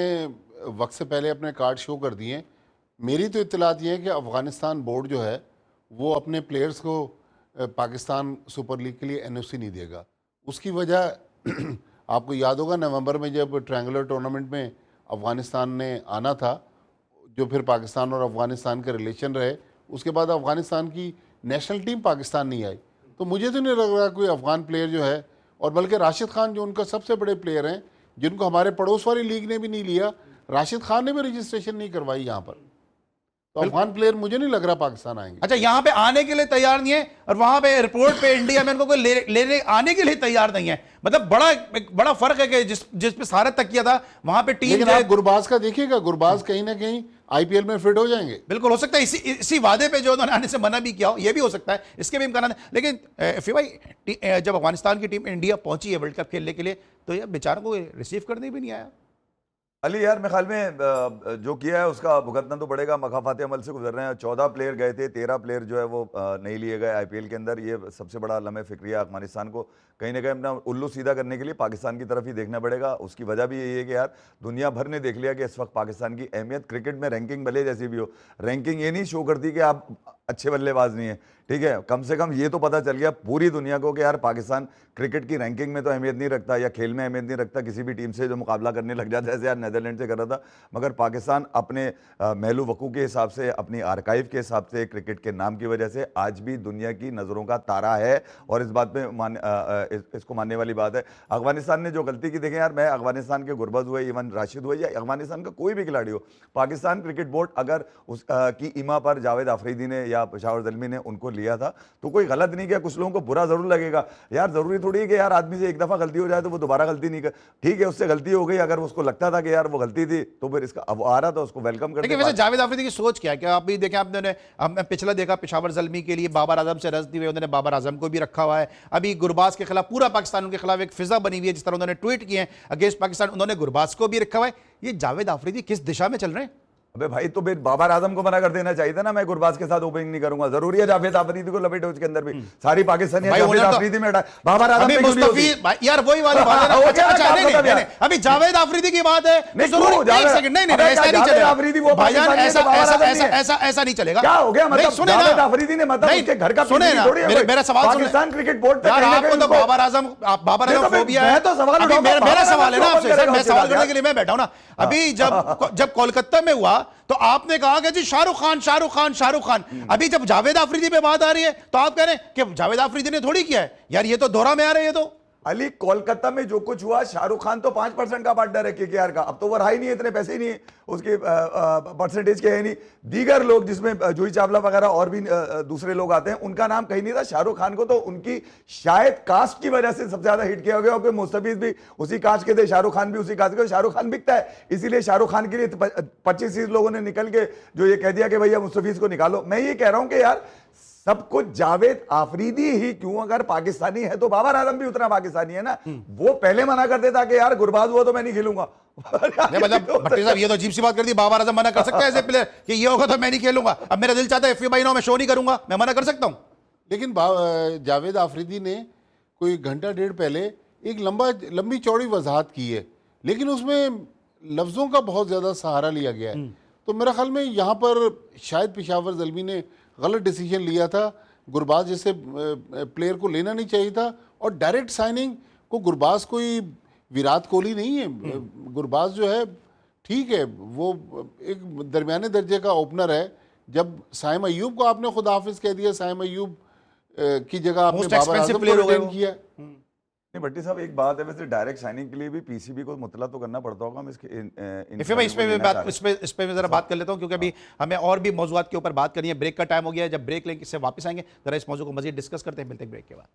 वक्त से पहले अपने कार्ड शो कर दिए। मेरी तो इत्तलात ये है कि अफ़गानिस्तान बोर्ड जो है वो अपने प्लेयर्स को पाकिस्तान सुपर लीग के लिए NOC नहीं देगा। उसकी वजह आपको याद होगा नवंबर में जब ट्रायंगुलर टूर्नामेंट में अफ़गानिस्तान ने आना था, जो फिर पाकिस्तान और अफ़गानिस्तान के रिलेशन रहे, उसके बाद अफ़गानिस्तान की नेशनल टीम पाकिस्तान नहीं आई। तो मुझे तो नहीं लग रहा कोई अफ़गान प्लेयर जो है, और बल्कि राशिद खान जो उनका सबसे बड़े प्लेयर हैं, जिनको हमारे पड़ोस वाली लीग ने भी नहीं लिया, राशिद खान ने भी रजिस्ट्रेशन नहीं करवाई यहाँ पर, तो अफगान प्लेयर मुझे नहीं लग रहा पाकिस्तान आएंगे। अच्छा, यहाँ पे आने के लिए तैयार नहीं है, और वहां पे एयरपोर्ट पे इंडिया में उनको कोई लेने आने के लिए तैयार नहीं है। मतलब बड़ा फर्क है कि जिस पे सारा तकिया था वहां पे टीम। लेकिन आप गुरबाज का देखिएगा, गुरबाज कहीं ना कहीं IPL में फिट हो जाएंगे। बिल्कुल हो सकता है, इसी वादे पे जो उन्होंने आने से मना भी किया हो, ये भी हो सकता है, इसके भी इम्कान है। लेकिन फिर भाई जब अफगानिस्तान की टीम इंडिया पहुंची है वर्ल्ड कप खेलने के लिए, तो यार बेचारों को रिसीव करने भी नहीं आया। अली यार, मेरे ख्याल में जो किया है उसका भुगतना तो पड़ेगा। मखाफाते अमल से गुजर रहे हैं। 14 प्लेयर गए थे, 13 प्लेयर जो है वो नहीं लिए गए IPL के अंदर। ये सबसे बड़ा लम्हे फिक्रिया अफगानिस्तान को कहीं ना कहीं अपना उल्लू सीधा करने के लिए पाकिस्तान की तरफ ही देखना पड़ेगा। उसकी वजह भी यही है कि यार दुनिया भर ने देख लिया कि इस वक्त पाकिस्तान की अहमियत क्रिकेट में, रैंकिंग भले जैसी भी हो, रैंकिंग ये नहीं शो करती कि आप अच्छे बल्लेबाज नहीं है, ठीक है। कम से कम ये तो पता चल गया पूरी दुनिया को कि यार पाकिस्तान क्रिकेट की रैंकिंग में तो अहमियत नहीं रखता, या खेल में अहमियत नहीं रखता किसी भी टीम से जो मुकाबला करने लग जाता है, जैसे यार नीदरलैंड से कर रहा था। मगर पाकिस्तान अपने महलू वकू के हिसाब से, अपनी आर्काइव के हिसाब से, क्रिकेट के नाम की वजह से आज भी दुनिया की नज़रों का तारा है, और इस बात में इसको मानने वाली बात है। अफगानिस्तान ने जो गलती की, देखें यार, मैं अफगानिस्तान के गुरबज हुए, इवन राशिद हुए, या अफगानिस्तान का कोई भी खिलाड़ी हो, पाकिस्तान क्रिकेट बोर्ड अगर उसकी ईमा पर जावेद आफरीदी ने या पेशावर ज़ल्मी ने उनको लिया था तो कोई गलत नहीं किया। कुछ लोगों को बुरा जरूर लगेगा यार, जरूरी थोड़ी है कि यार आदमी से एक दफा गलती हो जाए तो वो दोबारा गलती नहीं कर, ठीक है, उससे गलती हो गई, अगर उसको लगता था कि यार वो गलती थी तो फिर इसका अब आ रहा था, उसको वेलकम करते। वैसे जावेद आफरीदी की सोच क्या है? कि आप भी देखें, आपने पिछला देखा पेशावर ज़ल्मी के लिए बाबर आजम से रस दी हुई, उन्होंने बाबर आजम को भी रखा हुआ है। अभी गुरबाज के खिलाफ पूरा पाकिस्तान उनके खिलाफ एक फिजा बनी हुई है, जिस तरह उन्होंने ट्वीट किए हैं अगेंस्ट पाकिस्तान, उन्होंने गुरबाज को भी रखा हुआ है। ये जावेद आफरीदी किस दिशा में चल रहे हैं? अबे भाई, तो फिर बाबर आजम को मना कर देना चाहिए था ना, मैं गुरबाज के साथ ओपनिंग नहीं करूंगा। जरूरी है जावेद आफरीदी को लपेटे उसके अंदर भी? सारी पाकिस्तानी जावेद आफरीदी में हटा, बाबर आजम पे मुस्तफीज यार वही वाली बात है ना। अच्छा, अभी जावेद आफरीदी की बात है, ऐसा नहीं चलेगा। क्या हो गया? मतलब जावेद आफरीदी ने मतलब उसके घर का सुने ना, मेरा सवाल पाकिस्तान क्रिकेट बोर्ड पे आपको तो बाबर आजम फोबिया है। तो सवाल मेरा सवाल है ना आपसे, सर मैं सवाल करने के लिए मैं बैठा हूं ना। अभी जब कोलकाता में हुआ तो आपने कहा कि जी शाहरुख खान शाहरुख खान शाहरुख खान। अभी जब जावेद आफरीदी पे बात आ रही है तो आप कह रहे हैं कि जावेद आफरीदी ने थोड़ी किया है। यार ये तो दोहरा में आ रहे हैं। तो अली, कोलकाता में जो कुछ हुआ, शाहरुख खान तो 5% का पार्टनर है KKR का। अब तो वो रहा ही नहीं है, इतने पैसे ही नहीं है उसके परसेंटेज के, है नहीं। दीगर लोग जिसमें जूही चावला वगैरह और भी दूसरे लोग आते हैं, उनका नाम कहीं नहीं था। शाहरुख खान को तो उनकी शायद कास्ट की वजह से सबसे ज्यादा हिट किया गया, क्योंकि मुस्तफीज भी उसी कास्ट के थे, शाहरुख खान भी उसी कास्ट के। शाहरुख खान बिकता है, इसीलिए शाहरुख खान के लिए 25-30 लोगों ने निकल के जो ये कह दिया कि भैया मुस्तफीज को निकालो। मैं ये कह रहा हूं कि यार सब कुछ जावेद आफरीदी ही क्यों? अगर पाकिस्तानी है तो बाबर आजम भी उतना पाकिस्तानी है ना। वो पहले मना कर देता कि यार गुरबाज हुआ तो मैं नहीं खेलूंगा। मतलब भट्टी साहब, ये तो अजीब सी बात कर दी। बाबर आजम मना कर सकता है ऐसे प्लेयर कि ये होगा तो मैं नहीं खेलूंगा? अब मेरा दिल चाहता है FA में शो नहीं करूंगा, मैं मना कर सकता हूं। लेकिन जावेद आफरीदी ने कोई घंटा डेढ़ पहले एक लंबी चौड़ी वजाहत की है, लेकिन उसमें लफ्ज़ों का बहुत ज़्यादा सहारा लिया गया है। तो मेरा ख्याल में यहाँ पर शायद पेशावर ज़ल्मी ने गलत डिसीजन लिया था। गुरबाज जैसे प्लेयर को लेना नहीं चाहिए था, और डायरेक्ट साइनिंग को गुरबाज कोई विराट कोहली नहीं है। गुरबाज जो है ठीक है, वो एक दरमियाने दर्जे का ओपनर है। जब साइम अय्यूब को आपने खुद हाफिज कह दिया, साइम अय्यूब की जगह आपने Most बाबर expensive आजम player को हो गए रिटेन वो। किया। नहीं भट्टी साहब, एक बात है, वैसे डायरेक्ट साइनिंग के लिए भी पीसीबी को मुतला तो करना पड़ता होगा। हम इसके इफ़े मैं इस पे मैं जरा बात कर लेता हूं, क्योंकि अभी हमें और भी मौजूद के ऊपर बात करनी है। ब्रेक का टाइम हो गया है, जब ब्रेक लेके इससे वापस आएंगे जरा इस मौजू को मजीद डिस्कस करते हैं। मिलते हैं ब्रेक के बाद।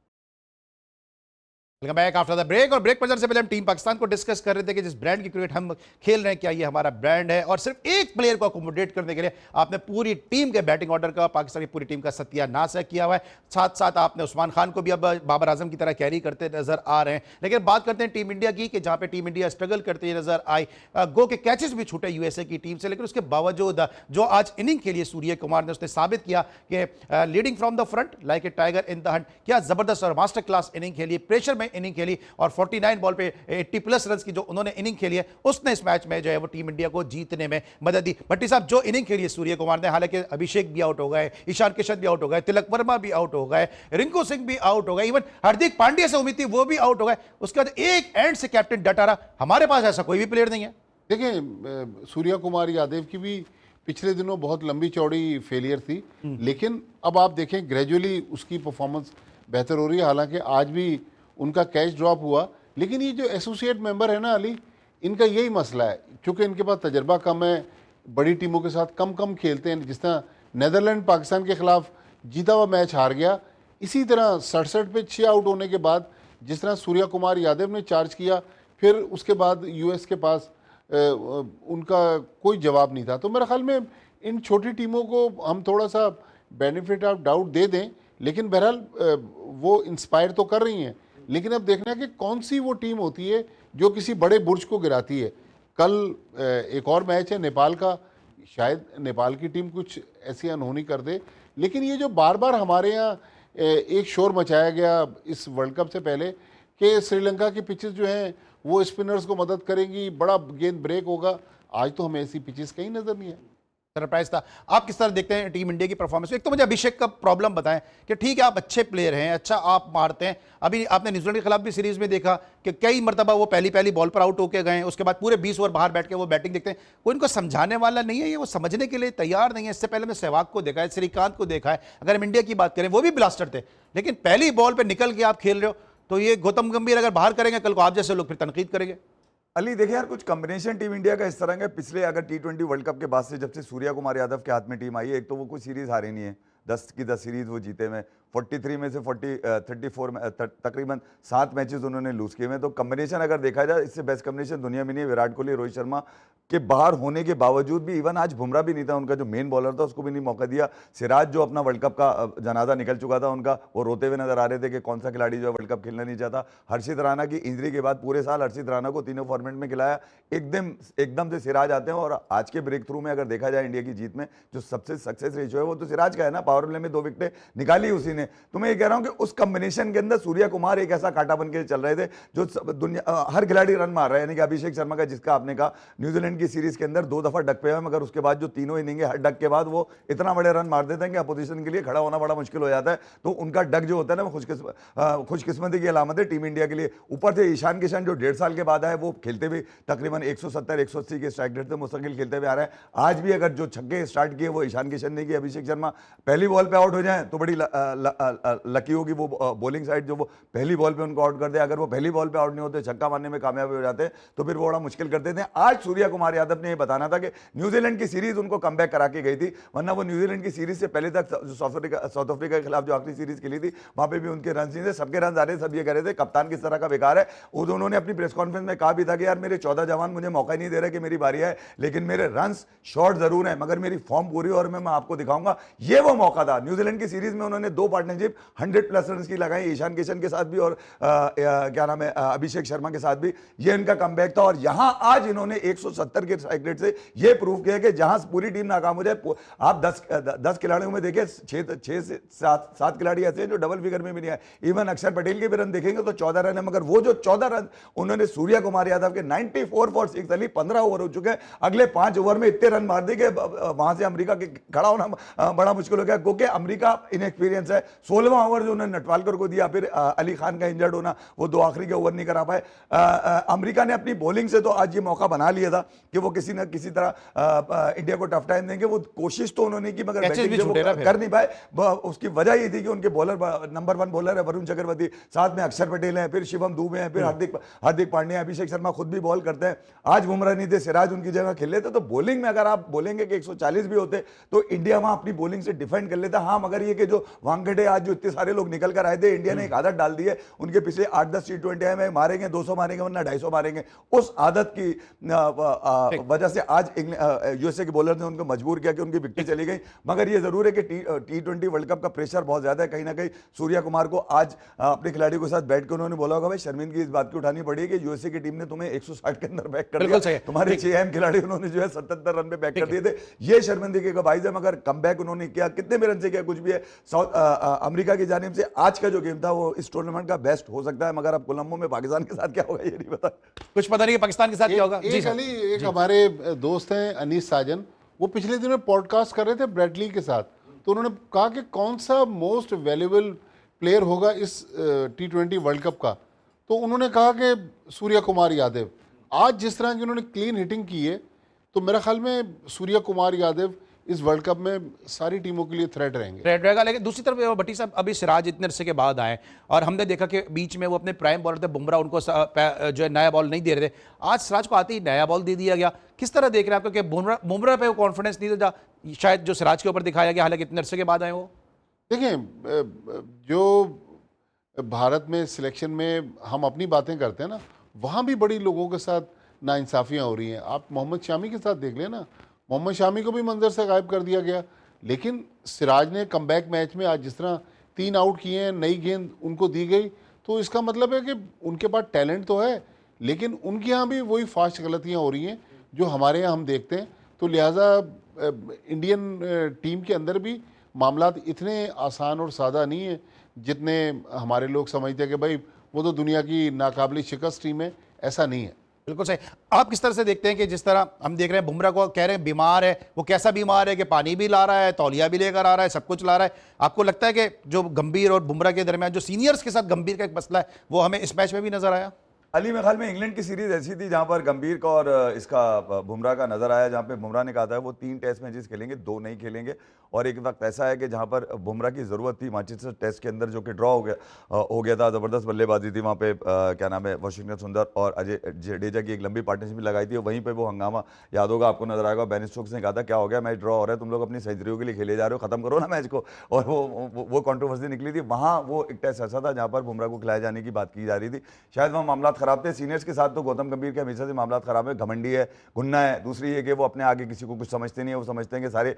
Welcome back after the break. और ब्रेक पर जाने से पहले हम टीम पाकिस्तान को डिस्कस कर रहे थे कि जिस ब्रांड की क्रिकेट हम खेल रहे हैं, क्या ये हमारा ब्रांड है? और सिर्फ एक प्लेयर को अकोमोडेट करने के लिए आपने पूरी टीम के बैटिंग ऑर्डर का, पाकिस्तान की पूरी टीम का सत्यानाश किया हुआ है। साथ साथ आपने उस्मान खान को भी अब बाबर आजम की तरह कैरी करते नजर आ रहे हैं। लेकिन बात करते हैं टीम इंडिया की, कि जहां पे टीम इंडिया स्ट्रगल करती नजर आई। गो के कैचेस भी छूटे यूएसए की टीम से, लेकिन उसके बावजूद जो आज इनिंग खेली सूर्य कुमार ने, उसने साबित किया कि leading from the front like a tiger in the Hunt, क्या जबरदस्त और मास्टर क्लास इनिंग खेली, प्रेशर में इनिंग खेली। और 49 बॉल पे 80 प्लस रन की जो उन्होंने इनिंग खेली है, उसने इस मैच में जो है वो टीम इंडिया को जीतने में मदद दी। भट्टी साहब, जो इनिंग खेली है सूर्य कुमार ने, हालांकि अभिषेक भी आउट हो गए, ईशान किशन भी आउट हो गए, तिलक वर्मा भी आउट हो गए, रिंकू सिंह भी आउट हो गए, इवन हार्दिक पांड्या से उम्मीद थी वो भी आउट हो गए। उसके बाद एक एंड से कैप्टन डटा रहा। हमारे पास ऐसा कोई भी प्लेयर नहीं है। देखिए, सूर्य कुमार यादव की भी पिछले दिनों बहुत लंबी चौड़ी फेलियर थी, लेकिन अब आप देखें ग्रेजुअली उसकी परफॉर्मेंस बेहतर हो रही है। हालांकि आज भी उनका कैच ड्रॉप हुआ, लेकिन ये जो एसोसिएट मेंबर है ना अली, इनका यही मसला है, क्योंकि इनके पास तजर्बा कम है, बड़ी टीमों के साथ कम कम खेलते हैं। जिस तरह नेदरलैंड पाकिस्तान के खिलाफ जीता हुआ मैच हार गया, इसी तरह 67 पे 6 आउट होने के बाद जिस तरह सूर्य कुमार यादव ने चार्ज किया, फिर उसके बाद यूएस के पास उनका कोई जवाब नहीं था। तो मेरे ख्याल में इन छोटी टीमों को हम थोड़ा सा बेनिफिट ऑफ डाउट दे दें, लेकिन बहरहाल वो इंस्पायर तो कर रही हैं। लेकिन अब देखना है कि कौन सी वो टीम होती है जो किसी बड़े बुर्ज को गिराती है। कल एक और मैच है नेपाल का, शायद नेपाल की टीम कुछ ऐसी अनहोनी कर दे। लेकिन ये जो बार बार हमारे यहाँ एक शोर मचाया गया इस वर्ल्ड कप से पहले कि श्रीलंका की पिचेस जो हैं वो स्पिनर्स को मदद करेंगी, बड़ा गेंद ब्रेक होगा, आज तो हमें ऐसी पिचेस कहीं नज़र नहीं है। सरप्राइज था। आप किस तरह देखते हैं टीम इंडिया की परफॉर्मेंस? एक तो मुझे अभिषेक का प्रॉब्लम बताएं कि ठीक है आप अच्छे प्लेयर हैं, अच्छा आप मारते हैं, अभी आपने न्यूजीलैंड के खिलाफ भी सीरीज में देखा कि कई मरतबा वो पहली बॉल पर आउट होकर गए, उसके बाद पूरे 20 ओवर बाहर बैठ के वो बैटिंग देखते हैं। कोई इनको समझाने वाला नहीं है, ये वो समझने के लिए तैयार नहीं है। इससे पहले मैं सहवाग को देखा है, श्रीकांत को देखा है, अगर हम इंडिया की बात करें वो भी ब्लास्टर थे, लेकिन पहली बॉल पर निकल के आप खेल रहे हो, तो ये गौतम गंभीर अगर बाहर करेंगे कल को आप जैसे लोग फिर तनकीद करेंगे। अली देखिए यार, कुछ कॉम्बिनेशन टीम इंडिया का इस तरह का पिछले अगर T20 वर्ल्ड कप के बाद से जब से सूर्य कुमार यादव के हाथ में टीम आई है, एक तो वो कोई सीरीज हारे नहीं है, 10 की 10 सीरीज वो जीते में, 43 में से 34 तकरीबन 7 मैचेस उन्होंने लूज किए हैं। तो कॉम्बिनेशन अगर देखा जाए, इससे बेस्ट कॉम्बिनेशन दुनिया में नहीं है। विराट कोहली, रोहित शर्मा के बाहर होने के बावजूद भी, इवन आज बुमराह भी नहीं था, उनका जो मेन बॉलर था उसको भी नहीं मौका दिया। सिराज जो अपना वर्ल्ड कप का जनाजा निकल चुका था उनका, वो रोते हुए नजर आ रहे थे कि कौन सा खिलाड़ी जो है वर्ल्ड कप खेलना नहीं चाहता। हर्षित राणा की इंजरी के बाद पूरे साल हर्षित राणा को तीनों फॉर्मेट में खिलाया, एकदम से सिराज आते हैं। और आज के ब्रेक थ्रू में अगर देखा जाए इंडिया की जीत में जो सबसे सक्सेस रेशियो है वो तो सिराज का है ना, पावर प्ले में 2 विकेटें निकाली उसी ने। तो मैं ये कह रहा हूं कि उस कॉम्बिनेशन के अंदर सूर्य कुमार एक ऐसा कांटा बन के चल रहे थे जो दुनिया हर खिलाड़ी रन मार रहे हैं। यानी कि अभिषेक शर्मा का, जिसका आपने कहा न्यूजीलैंड की सीरीज के अंदर 2 दफा डक पे है, मगर उसके बाद जो तीनों इनिंग है, हर डक के बाद वो इतना बड़े रन मार देते हैं कि अपोजिशन के लिए खड़ा होना बड़ा मुश्किल हो जाता है। तो उनका डक जो होता है ना, वो खुशकिस्मती की अलामत है टीम इंडिया के लिए। ऊपर से ईशान किशन जो 1.5 साल के बाद आए, वो खेलते हुए तकरीबन 170-180 के स्ट्राइक रेट से मुस्तकिल खेलते हुए आ रहे हैं। आज भी अगर जो छक्के स्टार्ट किए वो ईशान किशन ने किए। अभिषेक शर्मा पहली बॉल पे आउट हो जाए तो बड़ी लकी होगी वो बॉलिंग साइड, जो वो पहली बॉल पे उनको आउट कर दे। अगर वो पहली बॉल पे आउट नहीं होते, छक्का मारने में कामयाब हो जाते तो फिर वो बड़ा मुश्किल कर देते हैं। आज सूर्य कुमार यादव ने ये बताना था कि न्यूजीलैंड की सीरीज उनको कमबैक करा के गई थी, वरना वो न्यूजीलैंड की सीरीज से पहले तक साउथ अफ्रीका के खिलाफ जो आखिरी सीरीज खेली थी वहां पे भी उनके रन नहीं थे, सबके रन आ रहे, सब ये कह रहे थे कप्तान किस तरह का बेकार है। उन्होंने अपनी प्रेस कॉन्फ्रेंस में कहा भी था कि यार मेरे 14 जवान मुझे मौका ही नहीं दे रहे कि मेरी बारी है, लेकिन मेरे रन्स शॉर्ट जरूर है, मगर मेरी फॉर्म पूरी और मैं आपको दिखाऊंगा। ये वो मौका था। न्यूजीलैंड की सीरीज में उन्होंने 2 पार्टनरशिप 100+ रन की लगाई, ईशान किशन के साथ भी और क्या नाम है अभिषेक शर्मा के साथ भी। ये इनका कमबैक था और यहां आज इन्होंने 170 के स्ट्राइक रेट से ये प्रूव किया कि जहां पूरी टीम नाकाम हो जाए, आप 10 खिलाड़ियों में देखें 6 से 7 खिलाड़ी ऐसे हैं जो डबल फिगर में भी नहीं आए। इवन अक्षर पटेल के भी रन देखेंगे तो 14 रन है, मगर वो जो 14 रन उन्होंने सूर्य कुमार यादव के 94 फॉर 6 अली 15 ओवर हो चुके हैं, अगले 5 ओवर में इतने रन मार दे कि वहां से अमेरिका के खड़ा होना बड़ा मुश्किल हो गया, क्योंकि अमेरिका इनएक्सपीरियंस है। 16वां ओवर जो उन्होंने नटवालकर को दिया, फिर अली खान का इंजर्ड होना, वो 2 आखिरी के ओवर नहीं करा पाए। अमेरिका ने अपनी बॉलिंग से तो आज ये मौका बना लिया था कि वो किसी न किसी तरह इंडिया को टफ टाइम देंगे। वो कोशिश तो उन्होंने की, मगर बैटिंग वो कर नहीं पाए। उसकी वजह ये थी कि उनके बॉलर नंबर 1 बॉलर है वरुण चक्रवर्ती, साथ में अक्षर पटेल हैं, फिर शिवम दुबे हैं, फिर हार्दिक पांड्या, अभिषेक शर्मा खुद भी बॉल करते हैं। आज बुमराह नहीं थे, सिराज उनकी जगह खेल लेते। तो बॉलिंग में अगर आप बोलेंगे कि 140 भी होते तो इंडिया वहां अपनी बॉलिंग से डिफेंड कर लेता। हाँ, मगर ये कि जो वांगड़े आज जो इतने सारे लोग निकल कर आए थे, इंडिया ने एक आदत डाल दी है, उनके पिछले 8-10 T20 में मारेंगे 200 मारेंगे वरना 250 मारेंगे। उस आदत की वजह से आज यूएसए के बॉलर ने उनको मजबूर किया कि उनकी विकेट चली गई। मगर ये जरूर है कि T20 वर्ल्ड कप का प्रेशर बहुत ज्यादा है। कहीं ना कहीं सूर्या कुमार को आज अपने खिलाड़ियों के साथ बैठ कर उन्होंने बोला होगा, भाई शर्मिंदगी इस बात की उठानी पड़ी कि यूएसए की टीम ने तुम्हें 160 के अंदर बैक कर दिया, तुम्हारे 6 अहम खिलाड़ी उन्होंने जो है 77 रन पे बैक कर दिए थे। ये शर्मिंदगी का बाइस है। मगर कमबैक उन्होंने किया, कितने भी रन से किया कुछ भी है। अमेरिका की जानिब से आज का जो गेम था वो इस टूर्नामेंट का बेस्ट हो सकता है। मगर अब कोलंबो में पाकिस्तान के साथ क्या होगा ये नहीं पता, कुछ पता नहीं पाकिस्तान के साथ क्या होगा। एक हमारे दोस्त हैं अनीस साजन, वो पिछले दिनों पॉडकास्ट कर रहे थे ब्रैडली के साथ, तो उन्होंने कहा कि कौन सा मोस्ट वैल्यूएबल प्लेयर होगा इस T20 वर्ल्ड कप का, तो उन्होंने कहा कि सूर्या कुमार यादव। आज जिस तरह की उन्होंने क्लीन हिटिंग की है, तो मेरे ख्याल में सूर्या कुमार यादव इस वर्ल्ड कप में सारी टीमों के लिए थ्रेट रहेगा। लेकिन दूसरी तरफ भट्टी साहब, अभी सिराज इतने अरसे के बाद आए और हमने देखा कि बीच में वो अपने प्राइम बॉलर थे बुमराह, उनको जो है नया बॉल नहीं दे रहे थे। आज सिराज को आते ही नया बॉल दे दिया गया। किस तरह देख रहे हैं आपको कि बुमराह पे वो कॉन्फिडेंस नहीं था शायद जो सिराज के ऊपर दिखाया गया, हालांकि इतने अरसे के बाद आए वो? देखें, जो भारत में सिलेक्शन में हम अपनी बातें करते हैं ना, वहाँ भी बड़ी लोगों के साथ नाइंसाफ़ियाँ हो रही हैं। आप मोहम्मद शामी के साथ देख लें ना, मोहम्मद शामी को भी मंजर से गायब कर दिया गया, लेकिन सिराज ने कमबैक मैच में आज जिस तरह 3 आउट किए हैं, नई गेंद उनको दी गई, तो इसका मतलब है कि उनके पास टैलेंट तो है, लेकिन उनके यहाँ भी वही फास्ट गलतियाँ हो रही हैं जो हमारे यहाँ हम देखते हैं। तो लिहाजा इंडियन टीम के अंदर भी मामला इतने आसान और सादा नहीं है जितने हमारे लोग समझते हैं कि भाई वो तो दुनिया की नाकाबिल शिकस्त टीम है। ऐसा नहीं है। बिल्कुल सही। आप किस तरह से देखते हैं कि जिस तरह हम देख रहे हैं बुमराह को कह रहे हैं बीमार है, वो कैसा बीमार है कि पानी भी ला रहा है, तौलिया भी लेकर आ रहा है, सब कुछ ला रहा है। आपको लगता है कि जो गंभीर और बुमराह के दरमियान जो सीनियर्स के साथ गंभीर का एक मसला है वो हमें इस मैच में भी नजर आया? अली, मेरे ख्याल में इंग्लैंड की सीरीज ऐसी थी जहां पर गंभीर का और इसका बुमराह का नजर आया, जहां पे बुमराह ने कहा था वो 3 टेस्ट मैचेस खेलेंगे, 2 नहीं खेलेंगे। और एक वक्त ऐसा है कि जहां पर बुमराह की जरूरत थी मैनचेस्टर टेस्ट के अंदर, जो कि ड्रॉ हो गया था, जबरदस्त बल्लेबाजी थी वहां पे, क्या नाम है, वाशिंगटन सुंदर और अजय जडेजा की एक लंबी पार्टनरशिप लगाई थी। वहीं पर वो हंगामा याद होगा आपको, नजर आएगा। बेन स्टोक्स ने कहा था क्या हो गया, मैच ड्रॉ हो रहा है, तुम लोग अपनी सेंचुरियों के लिए खेले जा रहे हो, खत्म करो ना मैच को। और वो कॉन्ट्रोवर्सी निकली थी। वहाँ वो एक टेस्ट ऐसा था जहाँ पर बुमराह को खिलाए जाने की बात की जा रही थी। शायद वहाँ मामला खराब थे सीनियर्स के साथ। तो गौतम गंभीर के हमेशा से मामला खराब है, घमंडी है, गुन्ना है। दूसरी ये कि वो अपने आगे किसी को कुछ समझते नहीं है। वो समझते हैं कि सारे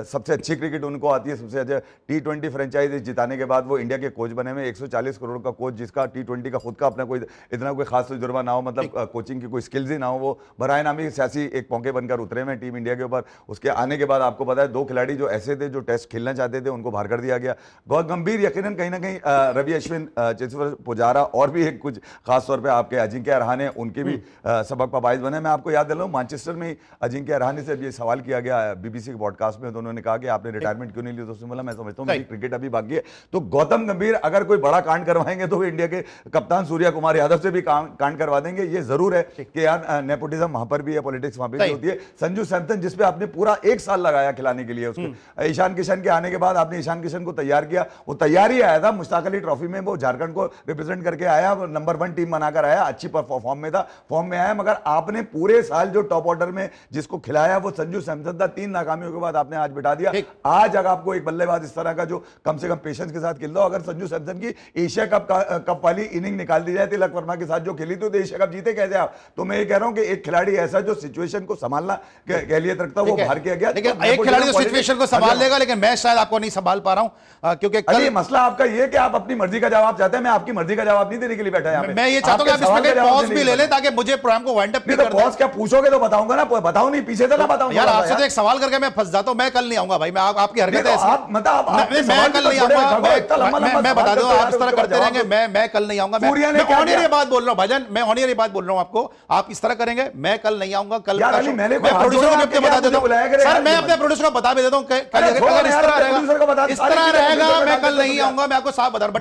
सबसे अच्छी क्रिकेट उनको आती है। सबसे अच्छा T20 फ्रेंचाइजी जिताने के बाद वो इंडिया के कोच बने हुए, 140 करोड़ का कोच, जिसका T20 का खुद का अपना कोई इतना कोई खास तजुर्बा ना हो, मतलब कोचिंग की कोई स्किल्स ही ना हो। वो बराए नामी सियासी एक पौंके बनकर उतरे हुए टीम इंडिया के ऊपर। उसके आने के बाद आपको पता है 2 खिलाड़ी जो ऐसे थे जो टेस्ट खेलना चाहते थे उनको बाहर कर दिया गया। गौतम गंभीर यकीनन कहीं ना कहीं, रवि अश्विन, चेतेश्वर पुजारा और भी एक कुछ खासतौर पर आपके अजिंक्य रहाणे, उनके भी सबक का बाइस बने। मैं आपको याद दिलाऊं, मैनचेस्टर में अजिंक्य रहाणे से ये सवाल किया गया बीबीसी के पॉडकास्ट में, तो उन्होंने कहा कि आपने रिटायरमेंट क्यों नहीं ली? तो उसने बोला मैं समझता हूं मेरी क्रिकेट अभी बाकी है। तो गौतम गंभीर अगर कोई बड़ा कांड करवाएंगे तो इंडिया के कप्तान सूर्या कुमार यादव से भी कांड करवा देंगे। ये जरूर है कि यार नेपोटिज्म वहां पर भी है, पॉलिटिक्स वहां पर भी होती है। संजू सैमसन जिसपे आपने पूरा 1 साल लगाया खिलाने के लिए उसको, ईशान किशन के आने के बाद आपने ईशान किशन को तैयार किया। वो तैयार ही आया था मुश्ताक अली ट्रॉफी में, वो झारखंड को रिप्रेजेंट करके आया, नंबर 1 टीम बनाकर आया, अच्छी फॉर्म में था, फॉर्म में आया। मगर आपने पूरे साल जो टॉप ऑर्डर में जिसको खिलाया वो संजू सैमसन था। 3 नाकामियों के बाद आपने आज बिठा दिया। आज अगर आपको एक बल्लेबाज इस तरह का जो कम से कम पेशेंस के साथ खेल दो, अगर संजू सैमसन की एशिया कप वाली इनिंग निकाल दी जाए तिलक वर्मा के साथ जो खेली तो एशिया कप जीते कैसे आप? तो मैं ये कह रहा हूं कि एक खिलाड़ी ऐसा जो सिचुएशन को संभालना कहलियत रखता वो बाहर किया गया। लेकिन एक खिलाड़ी तो सिचुएशन को संभाल लेगा, लेकिन मैं शायद आपको नहीं संभाल पा रहा हूं, क्योंकि मसला आपका ये कि आप अपनी मर्जी का जवाब चाहते हैं। मैं आपकी मर्जी का जवाब नहीं देने के लिए बैठा है। मैं ये चाहता हूं कि आप सवाल इसमें का जवाब पॉज नहीं भी ले पता। ले ताकि मुझे प्रोग्राम को वाइंड अप नहीं कर तो दे। बॉस क्या पूछोगे तो बताऊंगा ना, बताओ नहीं पीछे से ना बताऊंगा यार आपसे तो एक सवाल करके मैं फंस जाता हूं, मैं कल नहीं आऊंगा भाई, मैं आपकी हरकत है आप मतलब मैं कल नहीं आऊंगा, मैं बता दूं आप इस तरह करते रहेंगे, मैं कल नहीं आऊंगा, मैं ऑनरी बात बोल रहा हूं भाईजान, मैं ऑनरी बात बोल रहा हूं आपको, आप इस तरह करेंगे, मैं कल नहीं आऊंगा, कल यार अली, मैंने मैं प्रोड्यूसर को अपने बता देता हूं सर, मैं अपने प्रोड्यूसर को बता भी देता हूं कल अगर इस तरह रहेगा, इस तरह रहेगा मैं कल नहीं आऊंगा, मैं आपको साफ बता रहा हूं।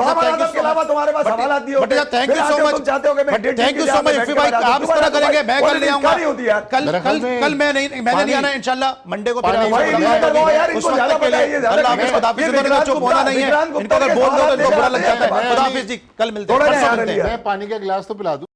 तुम्हारे पास सवाल दिए होते हैं, थैंक यू सो मच, चाहते हो कि मैं थैंक यू सो मच इफ़ी भाई, आप इस तरह करेंगे, मैं कल नहीं आऊंगा, कल मैंने नहीं आना इंशाल्लाह, मंडे को फिर बोलना नहीं है, इनको अगर बोल दो तो इनको बुरा लग जाता है। खुदा हाफिज़ जी, कल मिलते हैं। मैं पानी का गिलास तो पिला दूं।